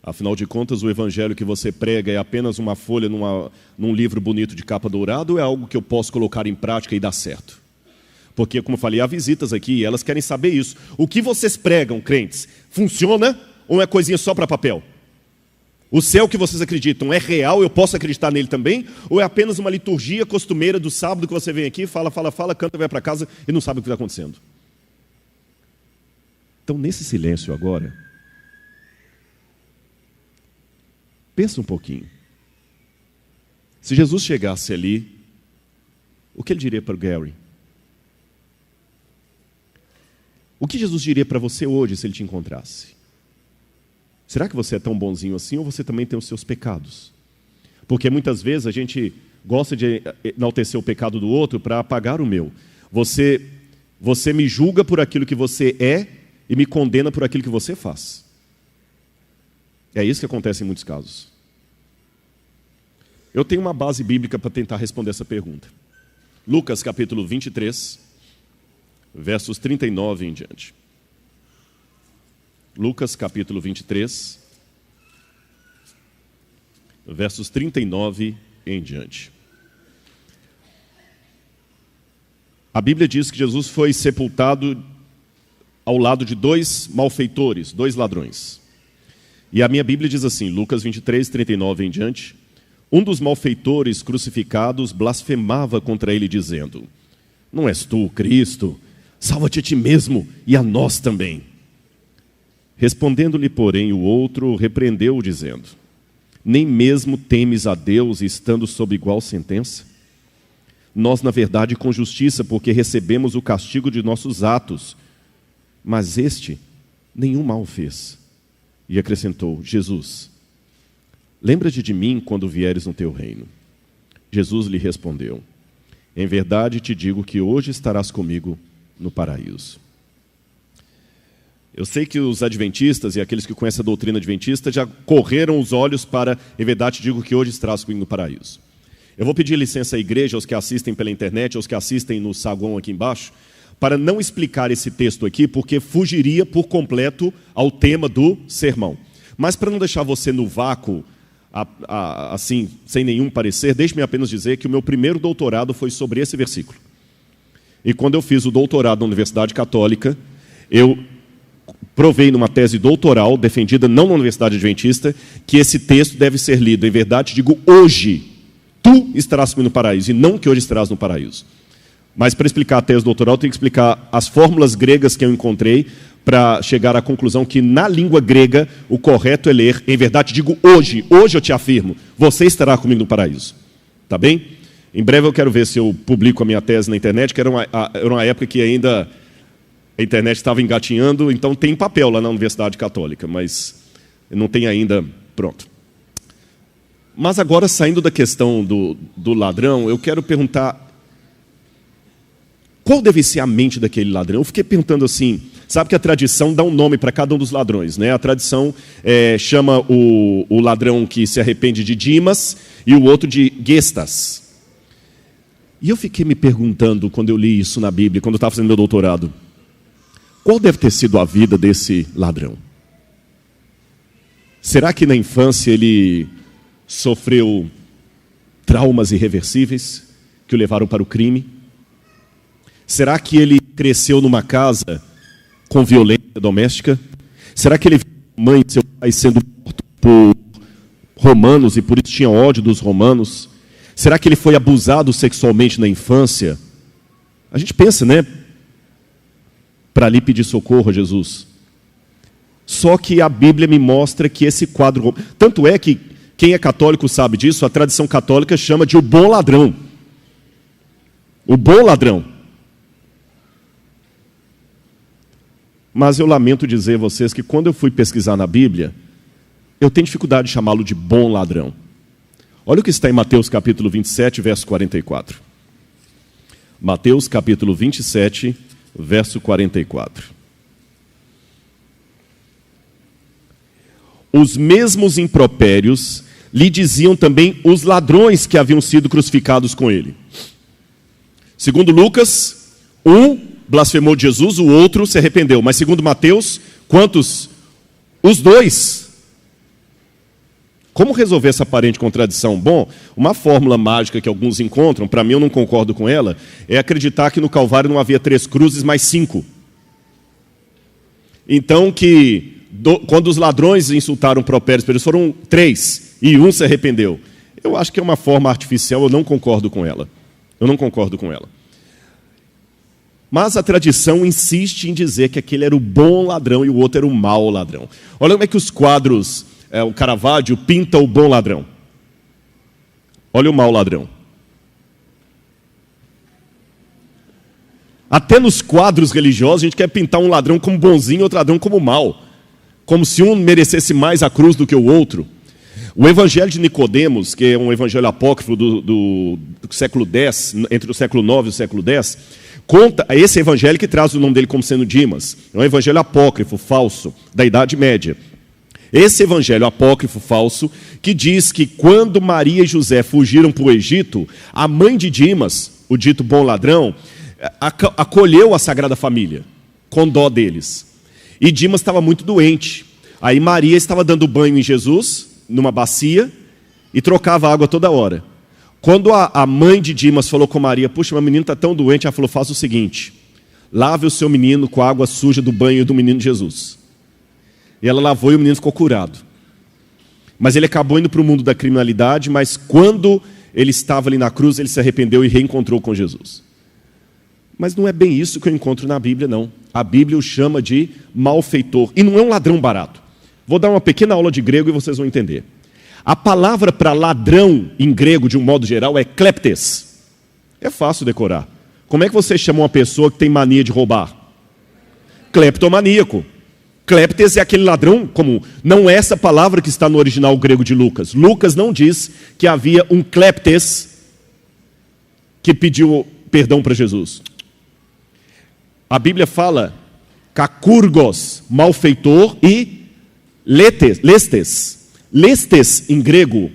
Afinal de contas, o evangelho que você prega é apenas uma folha num livro bonito de capa dourada ou é algo que eu posso colocar em prática e dar certo? Porque, como eu falei, há visitas aqui e elas querem saber isso. O que vocês pregam, crentes, funciona ou é coisinha só para papel? O céu que vocês acreditam é real, eu posso acreditar nele também? Ou é apenas uma liturgia costumeira do sábado que você vem aqui, fala, canta, vai para casa e não sabe o que está acontecendo? Então, nesse silêncio agora, pensa um pouquinho. Se Jesus chegasse ali, o que ele diria para o Gary? O que Jesus diria para você hoje se ele te encontrasse? Será que você é tão bonzinho assim ou você também tem os seus pecados? Porque muitas vezes a gente gosta de enaltecer o pecado do outro para apagar o meu. Você me julga por aquilo que você é e me condena por aquilo que você faz. É isso que acontece em muitos casos. Eu tenho uma base bíblica para tentar responder essa pergunta. Lucas capítulo 23, versos 39 em diante. Lucas capítulo 23, versos 39 em diante. A Bíblia diz que Jesus foi sepultado ao lado de 2 malfeitores, 2 ladrões. E a minha Bíblia diz assim, Lucas 23, 39 em diante, um dos malfeitores crucificados blasfemava contra ele, dizendo, não és tu, Cristo? Salva-te a ti mesmo e a nós também. Respondendo-lhe, porém, o outro repreendeu-o, dizendo, nem mesmo temes a Deus, estando sob igual sentença? Nós, na verdade, com justiça, porque recebemos o castigo de nossos atos, mas este nenhum mal fez. E acrescentou, Jesus, Lembra-te de mim quando vieres no teu reino. Jesus lhe respondeu: em verdade te digo que hoje estarás comigo no paraíso. Eu sei que os adventistas e aqueles que conhecem a doutrina adventista já correram os olhos para, em verdade te digo que hoje estarás comigo no paraíso. Eu vou pedir licença à igreja, aos que assistem pela internet, aos que assistem no saguão aqui embaixo, para não explicar esse texto aqui, porque fugiria por completo ao tema do sermão. Mas para não deixar você no vácuo, assim, sem nenhum parecer, deixe-me apenas dizer que o meu primeiro doutorado foi sobre esse versículo. E quando eu fiz o doutorado na Universidade Católica, eu provei numa tese doutoral, defendida não na Universidade Adventista, que esse texto deve ser lido. Em verdade, digo, hoje, tu estarás comigo no paraíso, e não que hoje estarás no paraíso. Mas para explicar a tese doutoral, eu tenho que explicar as fórmulas gregas que eu encontrei para chegar à conclusão que na língua grega o correto é ler, em verdade, digo hoje eu te afirmo, você estará comigo no paraíso. Tá bem? Em breve eu quero ver se eu publico a minha tese na internet, que era uma época que ainda a internet estava engatinhando, então tem papel lá na Universidade Católica, mas não tem ainda pronto. Mas agora, saindo da questão do ladrão, eu quero perguntar: qual deve ser a mente daquele ladrão? Eu fiquei perguntando assim, sabe que a tradição dá um nome para cada um dos ladrões, né? A tradição chama o ladrão que se arrepende de Dimas e o outro de Gestas. E eu fiquei me perguntando, quando eu li isso na Bíblia, quando eu estava fazendo meu doutorado, qual deve ter sido a vida desse ladrão? Será que na infância ele sofreu traumas irreversíveis que o levaram para o crime? Será que ele cresceu numa casa com violência doméstica? Será que ele viu mãe e seu pai sendo mortos por romanos e por isso tinha ódio dos romanos? Será que ele foi abusado sexualmente na infância? A gente pensa, né? Para ali pedir socorro a Jesus. Só que a Bíblia me mostra que esse quadro... Tanto é que quem é católico sabe disso, a tradição católica chama de o bom ladrão. O bom ladrão. Mas eu lamento dizer a vocês que quando eu fui pesquisar na Bíblia, eu tenho dificuldade de chamá-lo de bom ladrão. Olha o que está em Mateus capítulo 27, verso 44. Mateus capítulo 27, verso 44. Os mesmos impropérios lhe diziam também os ladrões que haviam sido crucificados com ele. Segundo Lucas, um blasfemou de Jesus, o outro se arrependeu. Mas segundo Mateus, quantos? Os dois. Como resolver essa aparente contradição? Bom, uma fórmula mágica que alguns encontram, para mim eu não concordo com ela, é acreditar que no Calvário não havia 3 cruzes, mas 5. Então quando os ladrões insultaram propérios, eles foram 3 e um se arrependeu. Eu acho que é uma forma artificial, eu não concordo com ela. Eu não concordo com ela. Mas a tradição insiste em dizer que aquele era o bom ladrão e o outro era o mau ladrão. Olha como é que os quadros, o Caravaggio pinta o bom ladrão. Olha o mau ladrão. Até nos quadros religiosos a gente quer pintar um ladrão como bonzinho e outro ladrão como mau. Como se um merecesse mais a cruz do que o outro. O Evangelho de Nicodemos, que é um evangelho apócrifo do século X, entre o século IX e o século X, conta esse evangelho que traz o nome dele como sendo Dimas. É um evangelho apócrifo, falso, da Idade Média. Esse evangelho apócrifo falso, que diz que quando Maria e José fugiram para o Egito, a mãe de Dimas, o dito bom ladrão, acolheu a Sagrada Família, com dó deles. E Dimas estava muito doente. Aí Maria estava dando banho em Jesus, numa bacia, e trocava água toda hora. Quando a mãe de Dimas falou com Maria, puxa, meu menino está tão doente, ela falou, faça o seguinte, lave o seu menino com a água suja do banho do menino Jesus. E ela lavou e o menino ficou curado. Mas ele acabou indo para o mundo da criminalidade, mas quando ele estava ali na cruz, ele se arrependeu e reencontrou com Jesus. Mas não é bem isso que eu encontro na Bíblia, não. A Bíblia o chama de malfeitor, e não é um ladrão barato. Vou dar uma pequena aula de grego e vocês vão entender. A palavra para ladrão em grego, de um modo geral, é kleptes. É fácil decorar. Como é que você chama uma pessoa que tem mania de roubar? Cleptomaníaco. cleptes é aquele ladrão comum. Não é essa palavra que está no original grego de Lucas. Lucas não diz que havia um cleptes que pediu perdão para Jesus. A Bíblia fala kakurgos, malfeitor, e lestes. Lestes, em grego,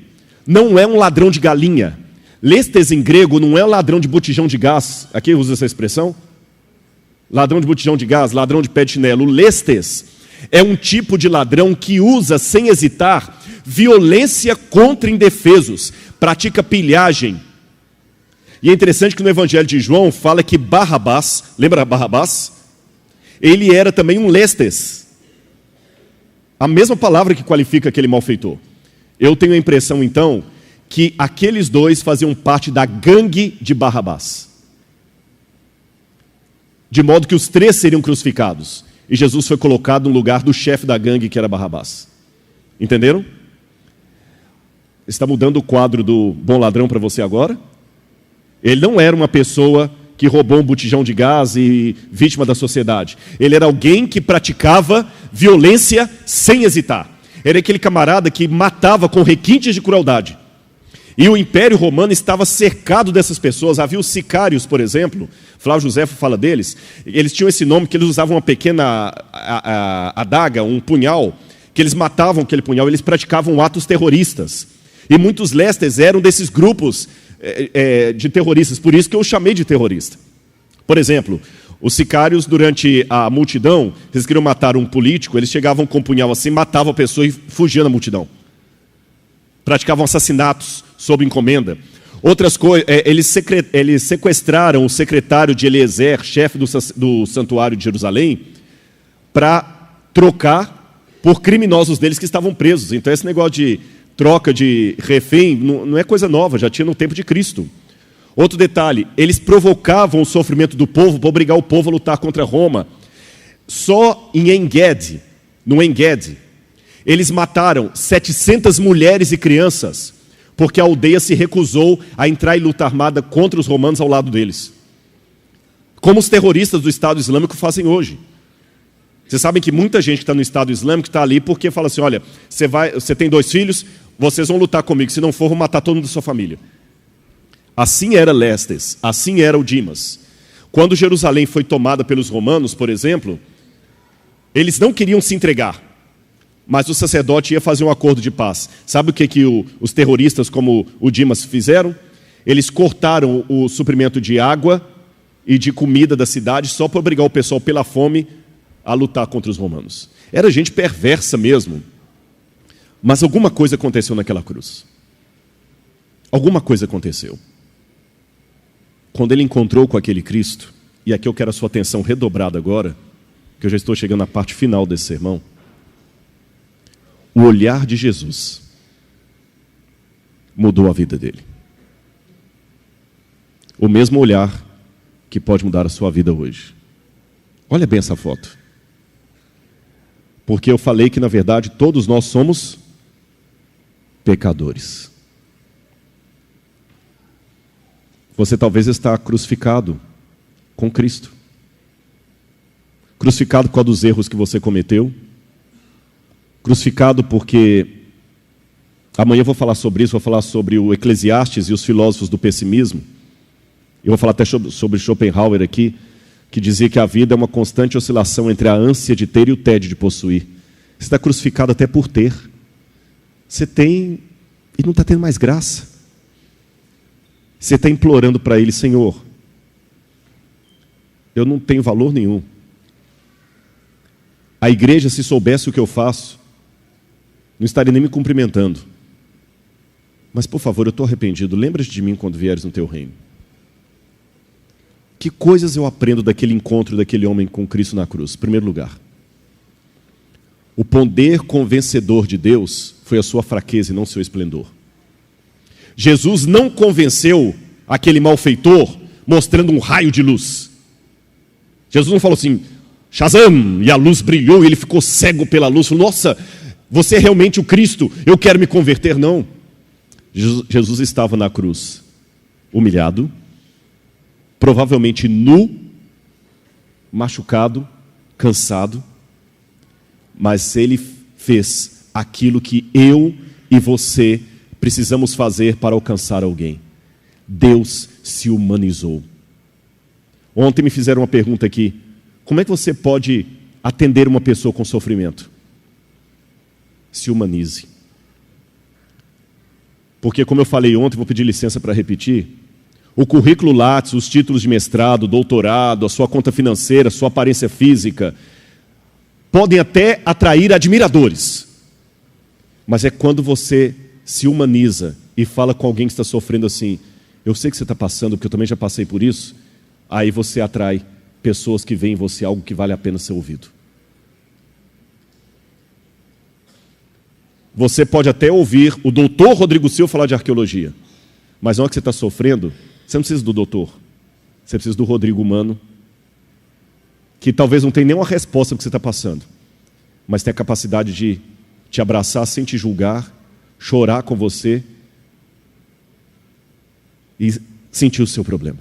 não é um ladrão de galinha. Lestes, em grego, não é um ladrão de botijão de gás. Aqui usa essa expressão? Ladrão de botijão de gás, ladrão de pé de chinelo. Lestes é um tipo de ladrão que usa, sem hesitar, violência contra indefesos, pratica pilhagem. E é interessante que no Evangelho de João fala que Barrabás, lembra Barrabás? Ele era também um lestes. A mesma palavra que qualifica aquele malfeitor. Eu tenho a impressão, então, que aqueles dois faziam parte da gangue de Barrabás. De modo que os três seriam crucificados. E Jesus foi colocado no lugar do chefe da gangue, que era Barrabás. Entenderam? Está mudando o quadro do bom ladrão para você agora? Ele não era uma pessoa que roubou um botijão de gás e vítima da sociedade. Ele era alguém que praticava violência sem hesitar. Era aquele camarada que matava com requintes de crueldade. E o Império Romano estava cercado dessas pessoas. Havia os sicários, por exemplo. Flávio Josefo fala deles. Eles tinham esse nome porque eles usavam uma pequena adaga, um punhal, que eles matavam aquele punhal. Eles praticavam atos terroristas. E muitos lestes eram desses grupos de terroristas. Por isso que eu chamei de terrorista. Por exemplo, os sicários, durante a multidão, eles queriam matar um político, eles chegavam com um punhal assim, matavam a pessoa e fugiam da multidão. Praticavam assassinatos sob encomenda. Outras coisas, eles sequestraram o secretário de Eliezer, chefe do santuário de Jerusalém, para trocar por criminosos deles que estavam presos. Então esse negócio de troca de refém não é coisa nova, já tinha no tempo de Cristo. Outro detalhe, eles provocavam o sofrimento do povo para obrigar o povo a lutar contra Roma. Só em En-Gedi, no En-Gedi, eles mataram 700 mulheres e crianças, porque a aldeia se recusou a entrar em luta armada contra os romanos ao lado deles. Como os terroristas do Estado Islâmico fazem hoje. Vocês sabem que muita gente que está no Estado Islâmico está ali porque fala assim, olha, você tem 2 filhos, vocês vão lutar comigo, se não for, vou matar todo mundo da sua família. Assim era Lestes, assim era o Dimas. Quando Jerusalém foi tomada pelos romanos, por exemplo, eles não queriam se entregar, mas o sacerdote ia fazer um acordo de paz. Sabe o que os terroristas como o Dimas fizeram? Eles cortaram o suprimento de água e de comida da cidade só para obrigar o pessoal pela fome a lutar contra os romanos. Era gente perversa mesmo. Mas alguma coisa aconteceu naquela cruz. Alguma coisa aconteceu. Quando ele encontrou com aquele Cristo, e aqui eu quero a sua atenção redobrada agora, que eu já estou chegando na parte final desse sermão, o olhar de Jesus mudou a vida dele. O mesmo olhar que pode mudar a sua vida hoje. Olha bem essa foto. Porque eu falei que, na verdade, todos nós somos pecadores. Você talvez está crucificado com Cristo. Crucificado por causa dos erros que você cometeu. Crucificado porque... Amanhã eu vou falar sobre isso, vou falar sobre o Eclesiastes e os filósofos do pessimismo. Eu vou falar até sobre Schopenhauer aqui, que dizia que a vida é uma constante oscilação entre a ânsia de ter e o tédio de possuir. Você está crucificado até por ter. Você tem e não está tendo mais graça. Você está implorando para Ele, Senhor, eu não tenho valor nenhum. A igreja, se soubesse o que eu faço, não estaria nem me cumprimentando. Mas, por favor, eu estou arrependido. Lembra-te de mim quando vieres no teu reino. Que coisas eu aprendo daquele encontro daquele homem com Cristo na cruz? Em primeiro lugar, o poder convencedor de Deus foi a sua fraqueza e não o seu esplendor. Jesus não convenceu aquele malfeitor mostrando um raio de luz. Jesus não falou assim, Shazam, e a luz brilhou e ele ficou cego pela luz. Falou, nossa, você é realmente o Cristo, eu quero me converter. Não. Jesus estava na cruz, humilhado, provavelmente nu, machucado, cansado, mas Ele fez aquilo que eu e você precisamos fazer para alcançar alguém. Deus se humanizou. Ontem me fizeram uma pergunta aqui: como é que você pode atender uma pessoa com sofrimento? Se humanize. Porque, como eu falei ontem, vou pedir licença para repetir, o currículo Lattes, os títulos de mestrado, doutorado, a sua conta financeira, a sua aparência física, podem até atrair admiradores. Mas é quando você se humaniza e fala com alguém que está sofrendo assim: eu sei que você está passando, porque eu também já passei por isso. Aí você atrai pessoas que veem em você algo que vale a pena ser ouvido. Você pode até ouvir o doutor Rodrigo Silva falar de arqueologia, mas na hora que você está sofrendo, você não precisa do doutor, você precisa do Rodrigo humano, que talvez não tenha nenhuma resposta para o que você está passando, mas tem a capacidade de te abraçar sem te julgar, chorar com você e sentir o seu problema.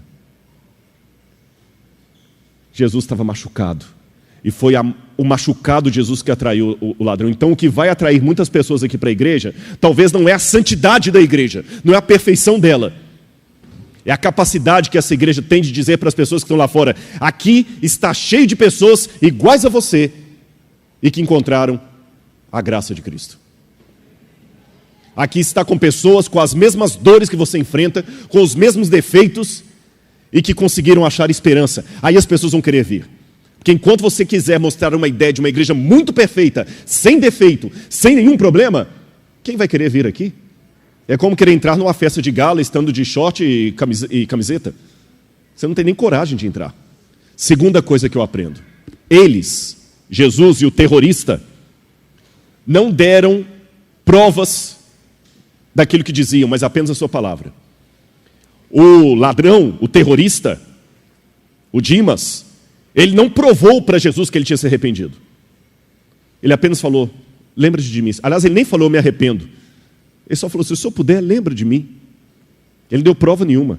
Jesus estava machucado, e foi o machucado de Jesus que atraiu o ladrão. Então o que vai atrair muitas pessoas aqui para a igreja, talvez não é a santidade da igreja, não é a perfeição dela, é a capacidade que essa igreja tem de dizer para as pessoas que estão lá fora: aqui está cheio de pessoas iguais a você, e que encontraram a graça de Cristo. Aqui está com pessoas com as mesmas dores que você enfrenta, com os mesmos defeitos, e que conseguiram achar esperança. Aí as pessoas vão querer vir. Porque enquanto você quiser mostrar uma ideia de uma igreja muito perfeita, sem defeito, sem nenhum problema, quem vai querer vir aqui? É como querer entrar numa festa de gala estando de short e camiseta. Você não tem nem coragem de entrar. Segunda coisa que eu aprendo: eles, Jesus e o terrorista, não deram provas daquilo que diziam, mas apenas a sua palavra. O ladrão, o terrorista, o Dimas, ele não provou para Jesus que ele tinha se arrependido. Ele apenas falou: lembra-te de mim. Aliás, ele nem falou: me arrependo. Ele só falou: se o senhor puder, lembra de mim. Ele não deu prova nenhuma.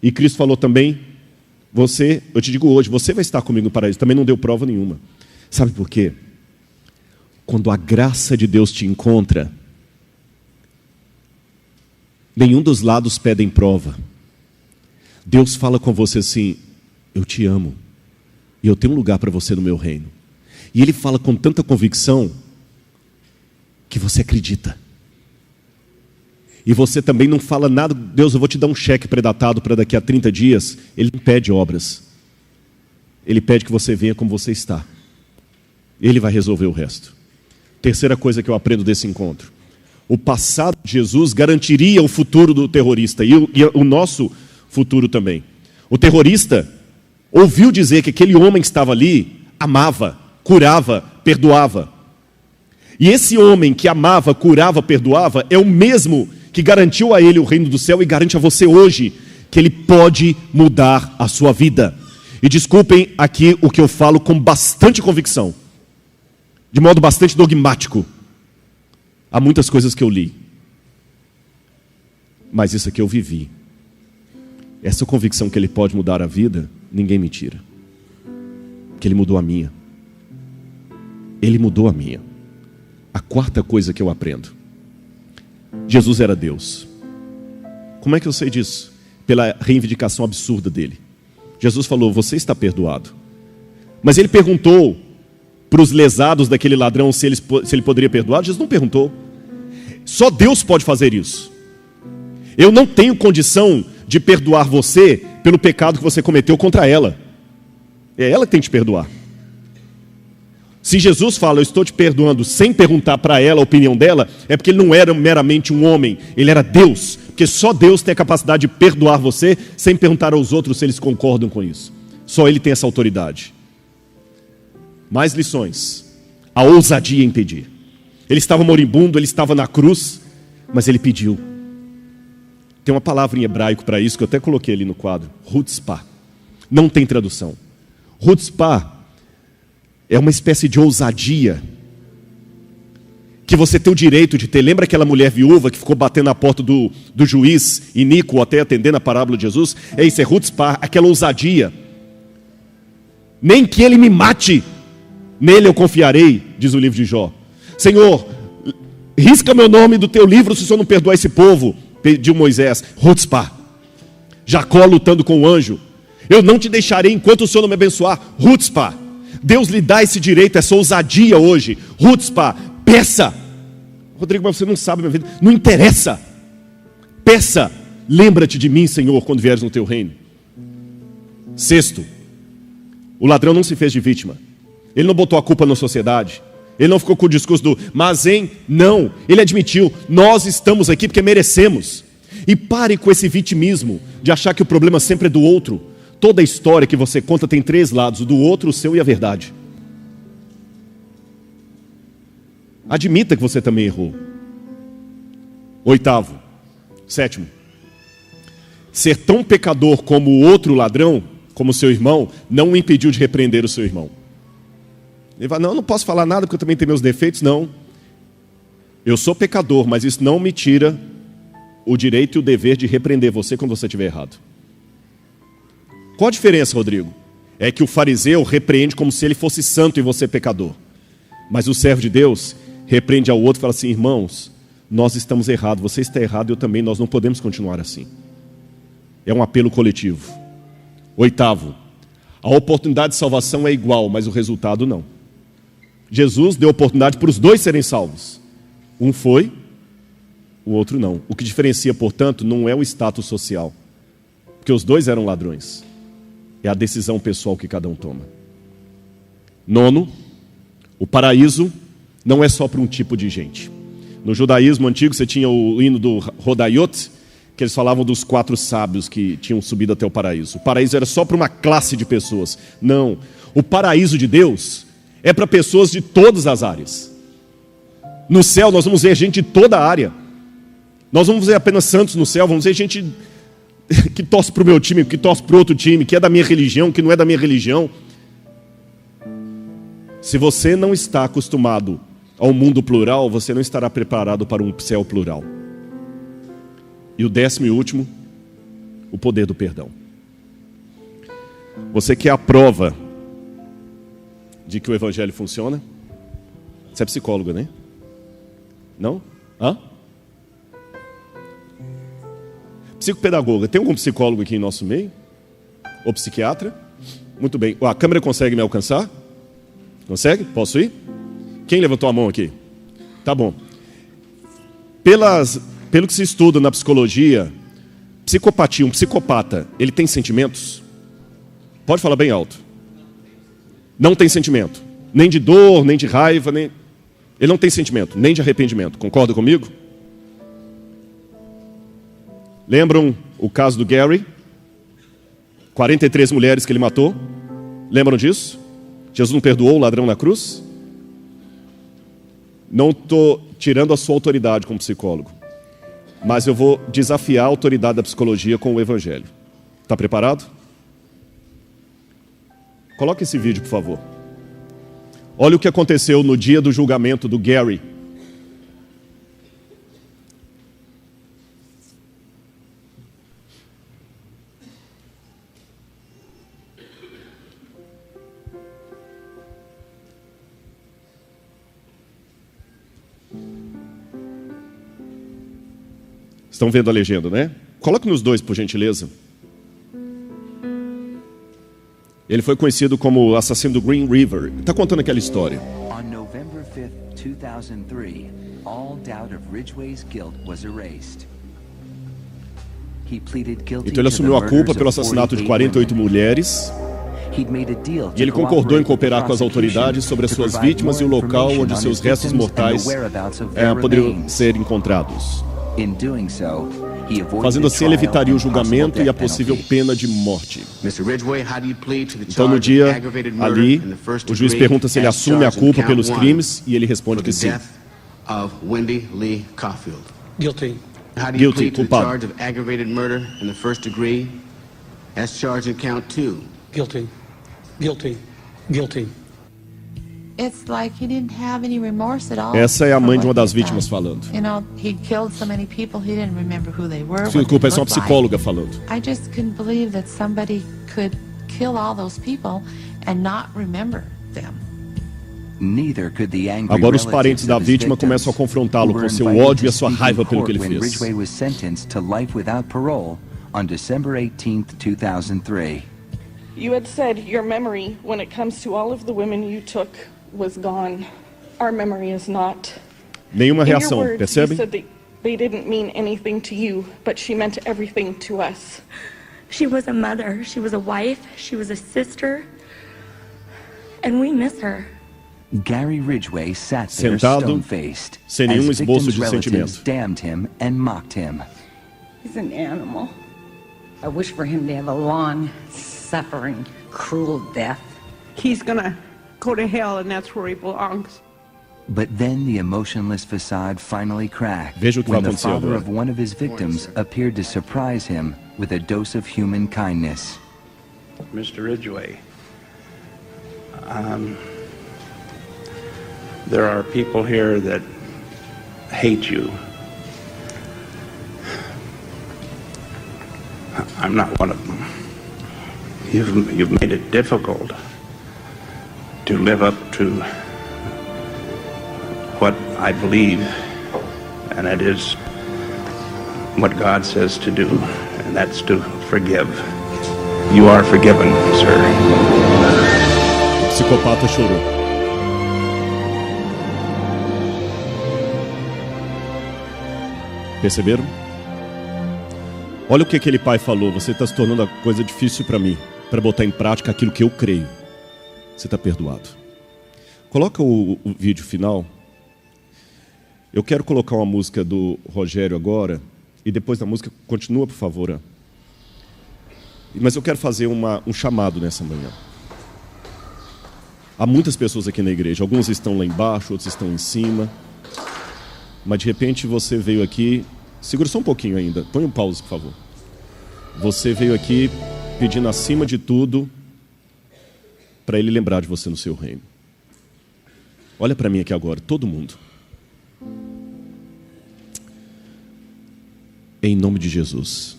E Cristo falou também: eu te digo hoje, você vai estar comigo no paraíso. Também não deu prova nenhuma. Sabe por quê? Quando a graça de Deus te encontra, nenhum dos lados pedem prova. Deus fala com você assim: eu te amo, e eu tenho um lugar para você no meu reino. E Ele fala com tanta convicção que você acredita. E você também não fala nada: Deus, eu vou te dar um cheque pré-datado para daqui a 30 dias. Ele não pede obras. Ele pede que você venha como você está. Ele vai resolver o resto. Terceira coisa que eu aprendo desse encontro: o passado de Jesus garantiria o futuro do terrorista e o nosso futuro também. O terrorista ouviu dizer que aquele homem que estava ali amava, curava, perdoava. E esse homem que amava, curava, perdoava é o mesmo que garantiu a ele o reino do céu e garante a você hoje que ele pode mudar a sua vida. E desculpem aqui o que eu falo com bastante convicção, de modo bastante dogmático. Há muitas coisas que eu li, mas isso aqui eu vivi. Essa convicção que ele pode mudar a vida, ninguém me tira. Que ele mudou a minha. Ele mudou a minha. A quarta coisa que eu aprendo: Jesus era Deus. Como é que eu sei disso? Pela reivindicação absurda dele. Jesus falou: você está perdoado. Mas ele perguntou para os lesados daquele ladrão se ele poderia perdoar. Jesus não perguntou. Só Deus pode fazer isso. Eu não tenho condição de perdoar você pelo pecado que você cometeu contra ela. É ela que tem que te perdoar. Se Jesus fala: eu estou te perdoando, sem perguntar para ela a opinião dela, é porque ele não era meramente um homem, ele era Deus. Porque só Deus tem a capacidade de perdoar você sem perguntar aos outros se eles concordam com isso. Só Ele tem essa autoridade. Mais lições: a ousadia em pedir. Ele estava moribundo, ele estava na cruz, mas ele pediu. Tem uma palavra em hebraico para isso que eu até coloquei ali no quadro: chutzpah. Não tem tradução. Chutzpah é uma espécie de ousadia que você tem o direito de ter. Lembra aquela mulher viúva que ficou batendo na porta do juiz iníquo até atendendo a parábola de Jesus? É isso, é chutzpah, aquela ousadia. Nem que ele me mate, Nele eu confiarei, diz o livro de Jó. Senhor, risca meu nome do teu livro se o Senhor não perdoar esse povo, pediu Moisés. Hutzpah. Jacó lutando com o anjo. Eu não te deixarei enquanto o Senhor não me abençoar. Hutzpah. Deus lhe dá esse direito, essa ousadia hoje. Hutzpah. Peça. Rodrigo, mas você não sabe minha vida. Não interessa. Peça. Lembra-te de mim, Senhor, quando vieres no teu reino. Sexto, o ladrão não se fez de vítima. Ele não botou a culpa na sociedade. Ele não ficou com o discurso do mas hein? Não. Ele admitiu, nós estamos aqui porque merecemos. E pare com esse vitimismo de achar que o problema sempre é do outro. Toda a história que você conta tem 3 lados, o do outro, o seu e a verdade. Admita que você também errou. Oitavo, sétimo, ser tão pecador como o outro ladrão, como seu irmão, não o impediu de repreender o seu irmão. Ele fala, não posso falar nada porque eu também tenho meus defeitos. Não, eu sou pecador, mas isso não me tira o direito e o dever de repreender você quando você estiver errado. Qual a diferença, Rodrigo? É que o fariseu repreende como se ele fosse santo e você pecador. Mas o servo de Deus repreende ao outro e fala assim, irmãos, nós estamos errados, você está errado, eu também, nós não podemos continuar assim. É um apelo coletivo. Oitavo, a oportunidade de salvação é igual, mas o resultado não. Jesus deu oportunidade para os dois serem salvos. Um foi, o outro não. O que diferencia, portanto, não é o status social, porque os dois eram ladrões. É a decisão pessoal que cada um toma. Nono, o paraíso não é só para um tipo de gente. No judaísmo antigo você tinha o hino do Rodaiot, que eles falavam dos 4 sábios que tinham subido até o paraíso. O paraíso era só para uma classe de pessoas. Não, o paraíso de Deus é para pessoas de todas as áreas. No céu nós vamos ver gente de toda a área. Nós vamos ver apenas santos no céu, vamos ver gente que torce para o meu time, que torce para o outro time, que é da minha religião, que não é da minha religião. Se você não está acostumado ao mundo plural, você não estará preparado para um céu plural. E o 10º e último, o poder do perdão. Você quer a prova de que o evangelho funciona? Você é psicólogo, né? Não? Hã? Psicopedagoga. Tem algum psicólogo aqui em nosso meio? Ou psiquiatra? Muito bem. A câmera consegue me alcançar? Consegue? Posso ir? Quem levantou a mão aqui? Tá bom. Pelo que se estuda na psicologia, psicopatia, um psicopata, ele tem sentimentos? Pode falar bem alto. Não tem sentimento. Nem de dor, nem de raiva, nem... Ele não tem sentimento, nem de arrependimento. Concorda comigo? Lembram o caso do Gary? 43 mulheres que ele matou. Lembram disso? Jesus não perdoou o ladrão na cruz? Não estou tirando a sua autoridade como psicólogo, mas eu vou desafiar a autoridade da psicologia com o evangelho. Está preparado? Coloque esse vídeo, por favor. Olha o que aconteceu no dia do julgamento do Gary. Estão vendo a legenda, né? Coloque nos dois, por gentileza. Ele foi conhecido como o assassino do Green River. Está contando aquela história. On November 5th, 2003, all doubt of Ridgway's guilt was erased. He pleaded guilty. Então ele assumiu a culpa pelo assassinato de 48 mulheres. E ele concordou em cooperar com as autoridades sobre as suas vítimas e o local onde seus restos mortais poderiam ser encontrados. Fazendo assim, ele evitaria o julgamento e a possível pena de morte. Então, no dia ali, o juiz pergunta se ele assume a culpa pelos crimes e ele responde que sim. Guilty, culpado. Guilty. It's like he didn't have any remorse at all. Essa é a mãe de uma das vítimas falando. You know, he killed so many people, he didn't remember who they were. Desculpa, essa é uma psicóloga falando. I just couldn't believe that somebody could kill all those people and not remember them. Neither could the angry Agora os relatives parentes da of his vítima victims, começam a confrontá-lo who com were seu invited ódio e to a sua speak in raiva pelo que ele court when fez. Ridgway was sentenced to life without parole on December 18th, 2003. You had said your memory, when it comes to all of the women you took, was gone. Our memory is not. Nenhuma In your reação, words, you percebem? said that they didn't mean anything to you, but she meant everything to us. She was a mother, she was a wife, she was a sister, and we miss her. Gary Ridgway sat there Sentado, stone-faced sem nenhum as esboço victims' de relatives sentimento. damned him and mocked him. He's an animal. I wish for him to have a long, suffering, cruel death. He's gonna go to hell, and that's where he belongs. But then the emotionless facade finally cracked Veja o que vai when the acontecer father agora. of one of his victims appeared to surprise him with a dose of human kindness. Mr. Ridgway, there are people here that hate you. I'm not one of them. You've made it difficult to live up to what I believe, and that is what God says to do, and that's to forgive. You are forgiven, sir. O psicopata chorou. Perceberam? Olha o que aquele pai falou. Você está se tornando a coisa difícil para mim, para botar em prática aquilo que eu creio. Você está perdoado. Coloca o vídeo final. Eu quero colocar uma música do Rogério agora, e depois da música, continua, por favor. Mas eu quero fazer um chamado nessa manhã. Há muitas pessoas aqui na igreja. Alguns estão lá embaixo, outros estão em cima. Mas de repente você veio aqui... Segura só um pouquinho ainda. Põe um pause, por favor. Você veio aqui pedindo acima de tudo para Ele lembrar de você no seu reino. Olha para mim aqui agora, todo mundo. Em nome de Jesus,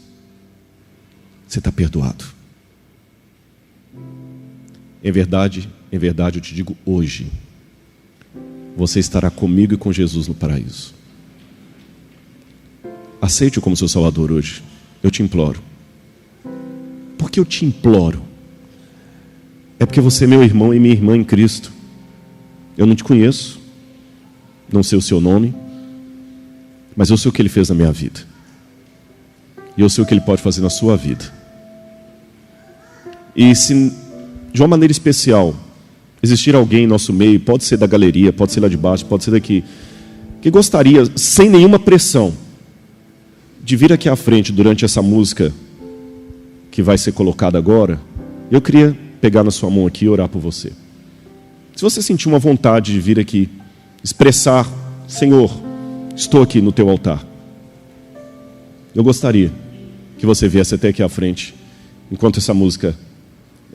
você está perdoado. Em verdade eu te digo hoje, você estará comigo e com Jesus no paraíso. Aceite-o como seu Salvador hoje. Eu te imploro. Por que eu te imploro? É porque você é meu irmão e minha irmã em Cristo. Eu não te conheço, não sei o seu nome, mas eu sei o que Ele fez na minha vida. E eu sei o que Ele pode fazer na sua vida. E se de uma maneira especial existir alguém em nosso meio, pode ser da galeria, pode ser lá de baixo, pode ser daqui, que gostaria, sem nenhuma pressão, de vir aqui à frente durante essa música que vai ser colocada agora, eu queria pegar na sua mão aqui e orar por você. Se você sentir uma vontade de vir aqui, expressar, Senhor, estou aqui no teu altar, eu gostaria que você viesse até aqui à frente, enquanto essa música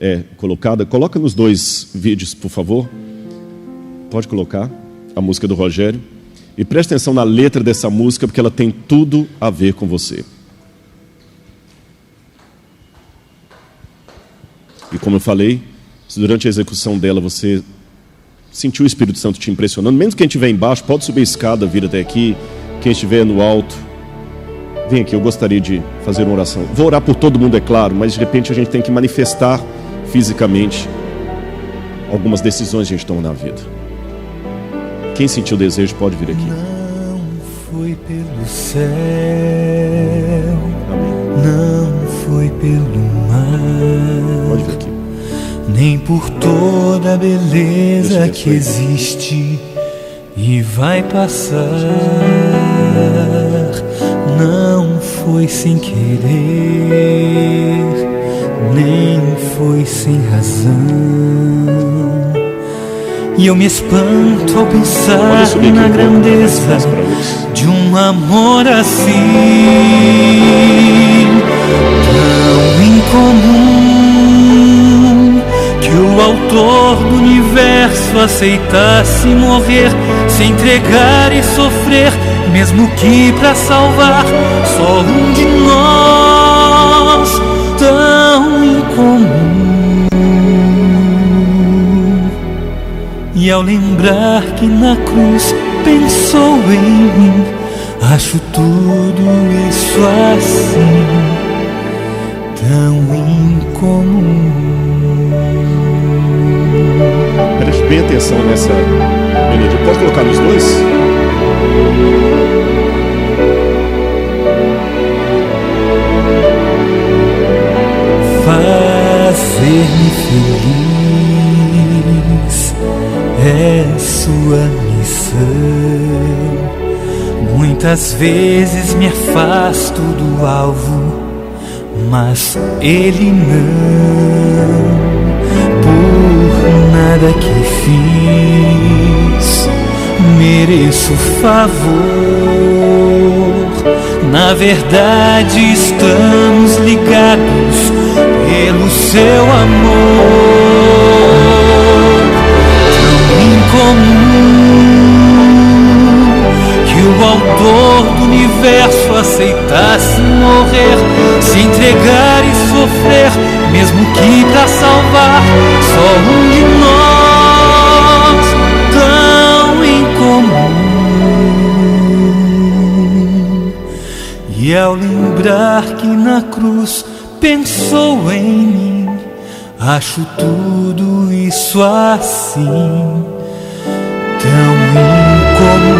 é colocada. Coloca nos dois vídeos, por favor. Pode colocar a música do Rogério. E preste atenção na letra dessa música, porque ela tem tudo a ver com você. E como eu falei, se durante a execução dela você sentiu o Espírito Santo te impressionando, mesmo quem estiver embaixo, pode subir a escada, vir até aqui. Quem estiver no alto, vem aqui, eu gostaria de fazer uma oração. Vou orar por todo mundo, é claro, mas de repente a gente tem que manifestar fisicamente algumas decisões que a gente toma na vida. Quem sentiu o desejo pode vir aqui. Não foi pelo céu, Amém. não foi pelo mar, Pode vir aqui. nem por toda a beleza Deus te que abençoe. existe e vai passar. Não foi sem querer, nem foi sem razão. E eu me espanto ao Pode pensar subir aqui na um pouco, mais grandeza fácil para outros. de um amor assim, tão incomum, que o autor do universo aceitasse morrer, se entregar e sofrer, mesmo que pra salvar só um de nós, tão incomum. E ao lembrar que na cruz pensou em mim, acho tudo isso assim tão incomum. Preste bem atenção nessa melodia. Pode colocar nos dois? Fazer-me feliz é sua missão. Muitas vezes me afasto do alvo, mas ele não. Por nada que fiz mereço favor. Na verdade estamos ligados pelo seu amor tão incomum, que o autor do universo aceitasse morrer, se entregar e sofrer, mesmo que pra salvar só um de nós, tão incomum. E ao lembrar que na cruz pensou em mim, acho tudo isso assim tão incomum.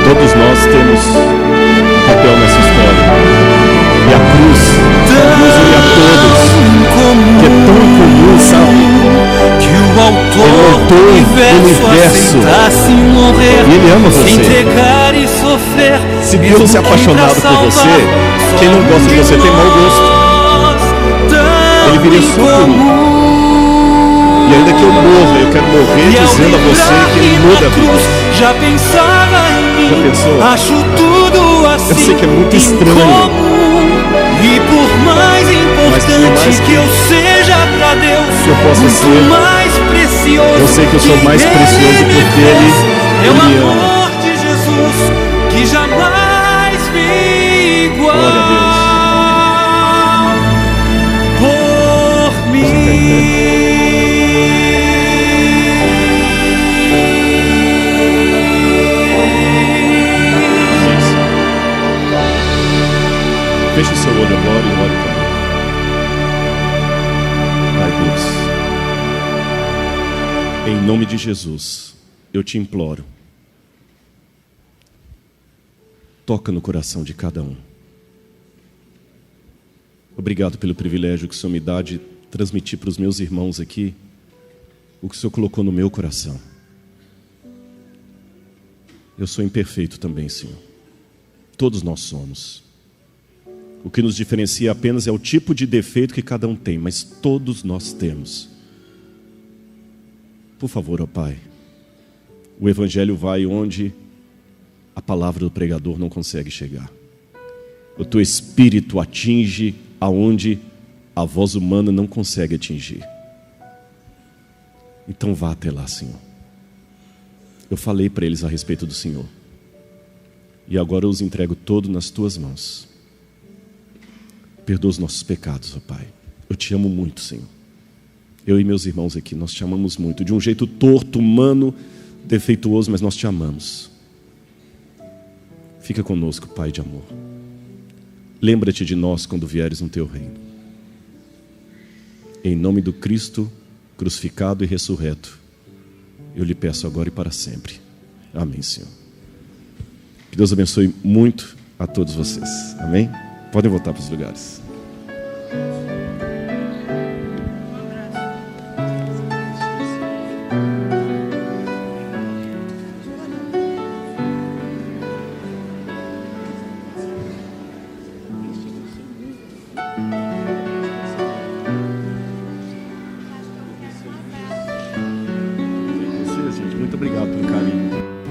Todos nós temos um papel nessa história. E a cruz nos une a todos, que é tão comum, sabe? Que o autor do universo morrer, e ele ama você. Entregar e sofrer, se Deus é apaixonado por você, quem não gosta de você tem mau gosto. Ele viria só por mim. E ainda que eu morra, eu quero morrer dizendo a você que ele muda a vida. Já pensava em mim, já pensou? Acho tudo assim. Eu sei que é muito estranho. E por mais importante que eu seja pra Deus, que eu possa ser, mais precioso, eu sei que eu sou mais precioso porque Ele é o me ama. amor de Jesus que jamais vi igual. Glória a Deus. Por mim. Feche o seu olho agora e ore comigo. Pai Deus, em nome de Jesus, eu te imploro, toca no coração de cada um. Obrigado pelo privilégio que o Senhor me dá de transmitir para os meus irmãos aqui o que o Senhor colocou no meu coração. Eu sou imperfeito também, Senhor. Todos nós somos. O que nos diferencia apenas é o tipo de defeito que cada um tem, mas todos nós temos. Por favor, ó Pai, o Evangelho vai onde a palavra do pregador não consegue chegar. O Teu Espírito atinge aonde a voz humana não consegue atingir. Então vá até lá, Senhor. Eu falei para eles a respeito do Senhor. E agora eu os entrego todos nas Tuas mãos. Perdoa os nossos pecados, ó Pai. Eu te amo muito, Senhor. Eu e meus irmãos aqui, nós te amamos muito. De um jeito torto, humano, defeituoso, mas nós te amamos. Fica conosco, Pai de amor. Lembra-te de nós quando vieres no Teu reino. Em nome do Cristo, crucificado e ressurreto, eu lhe peço agora e para sempre. Amém, Senhor. Que Deus abençoe muito a todos vocês. Amém? Podem voltar para os lugares. Muito obrigado pelo carinho.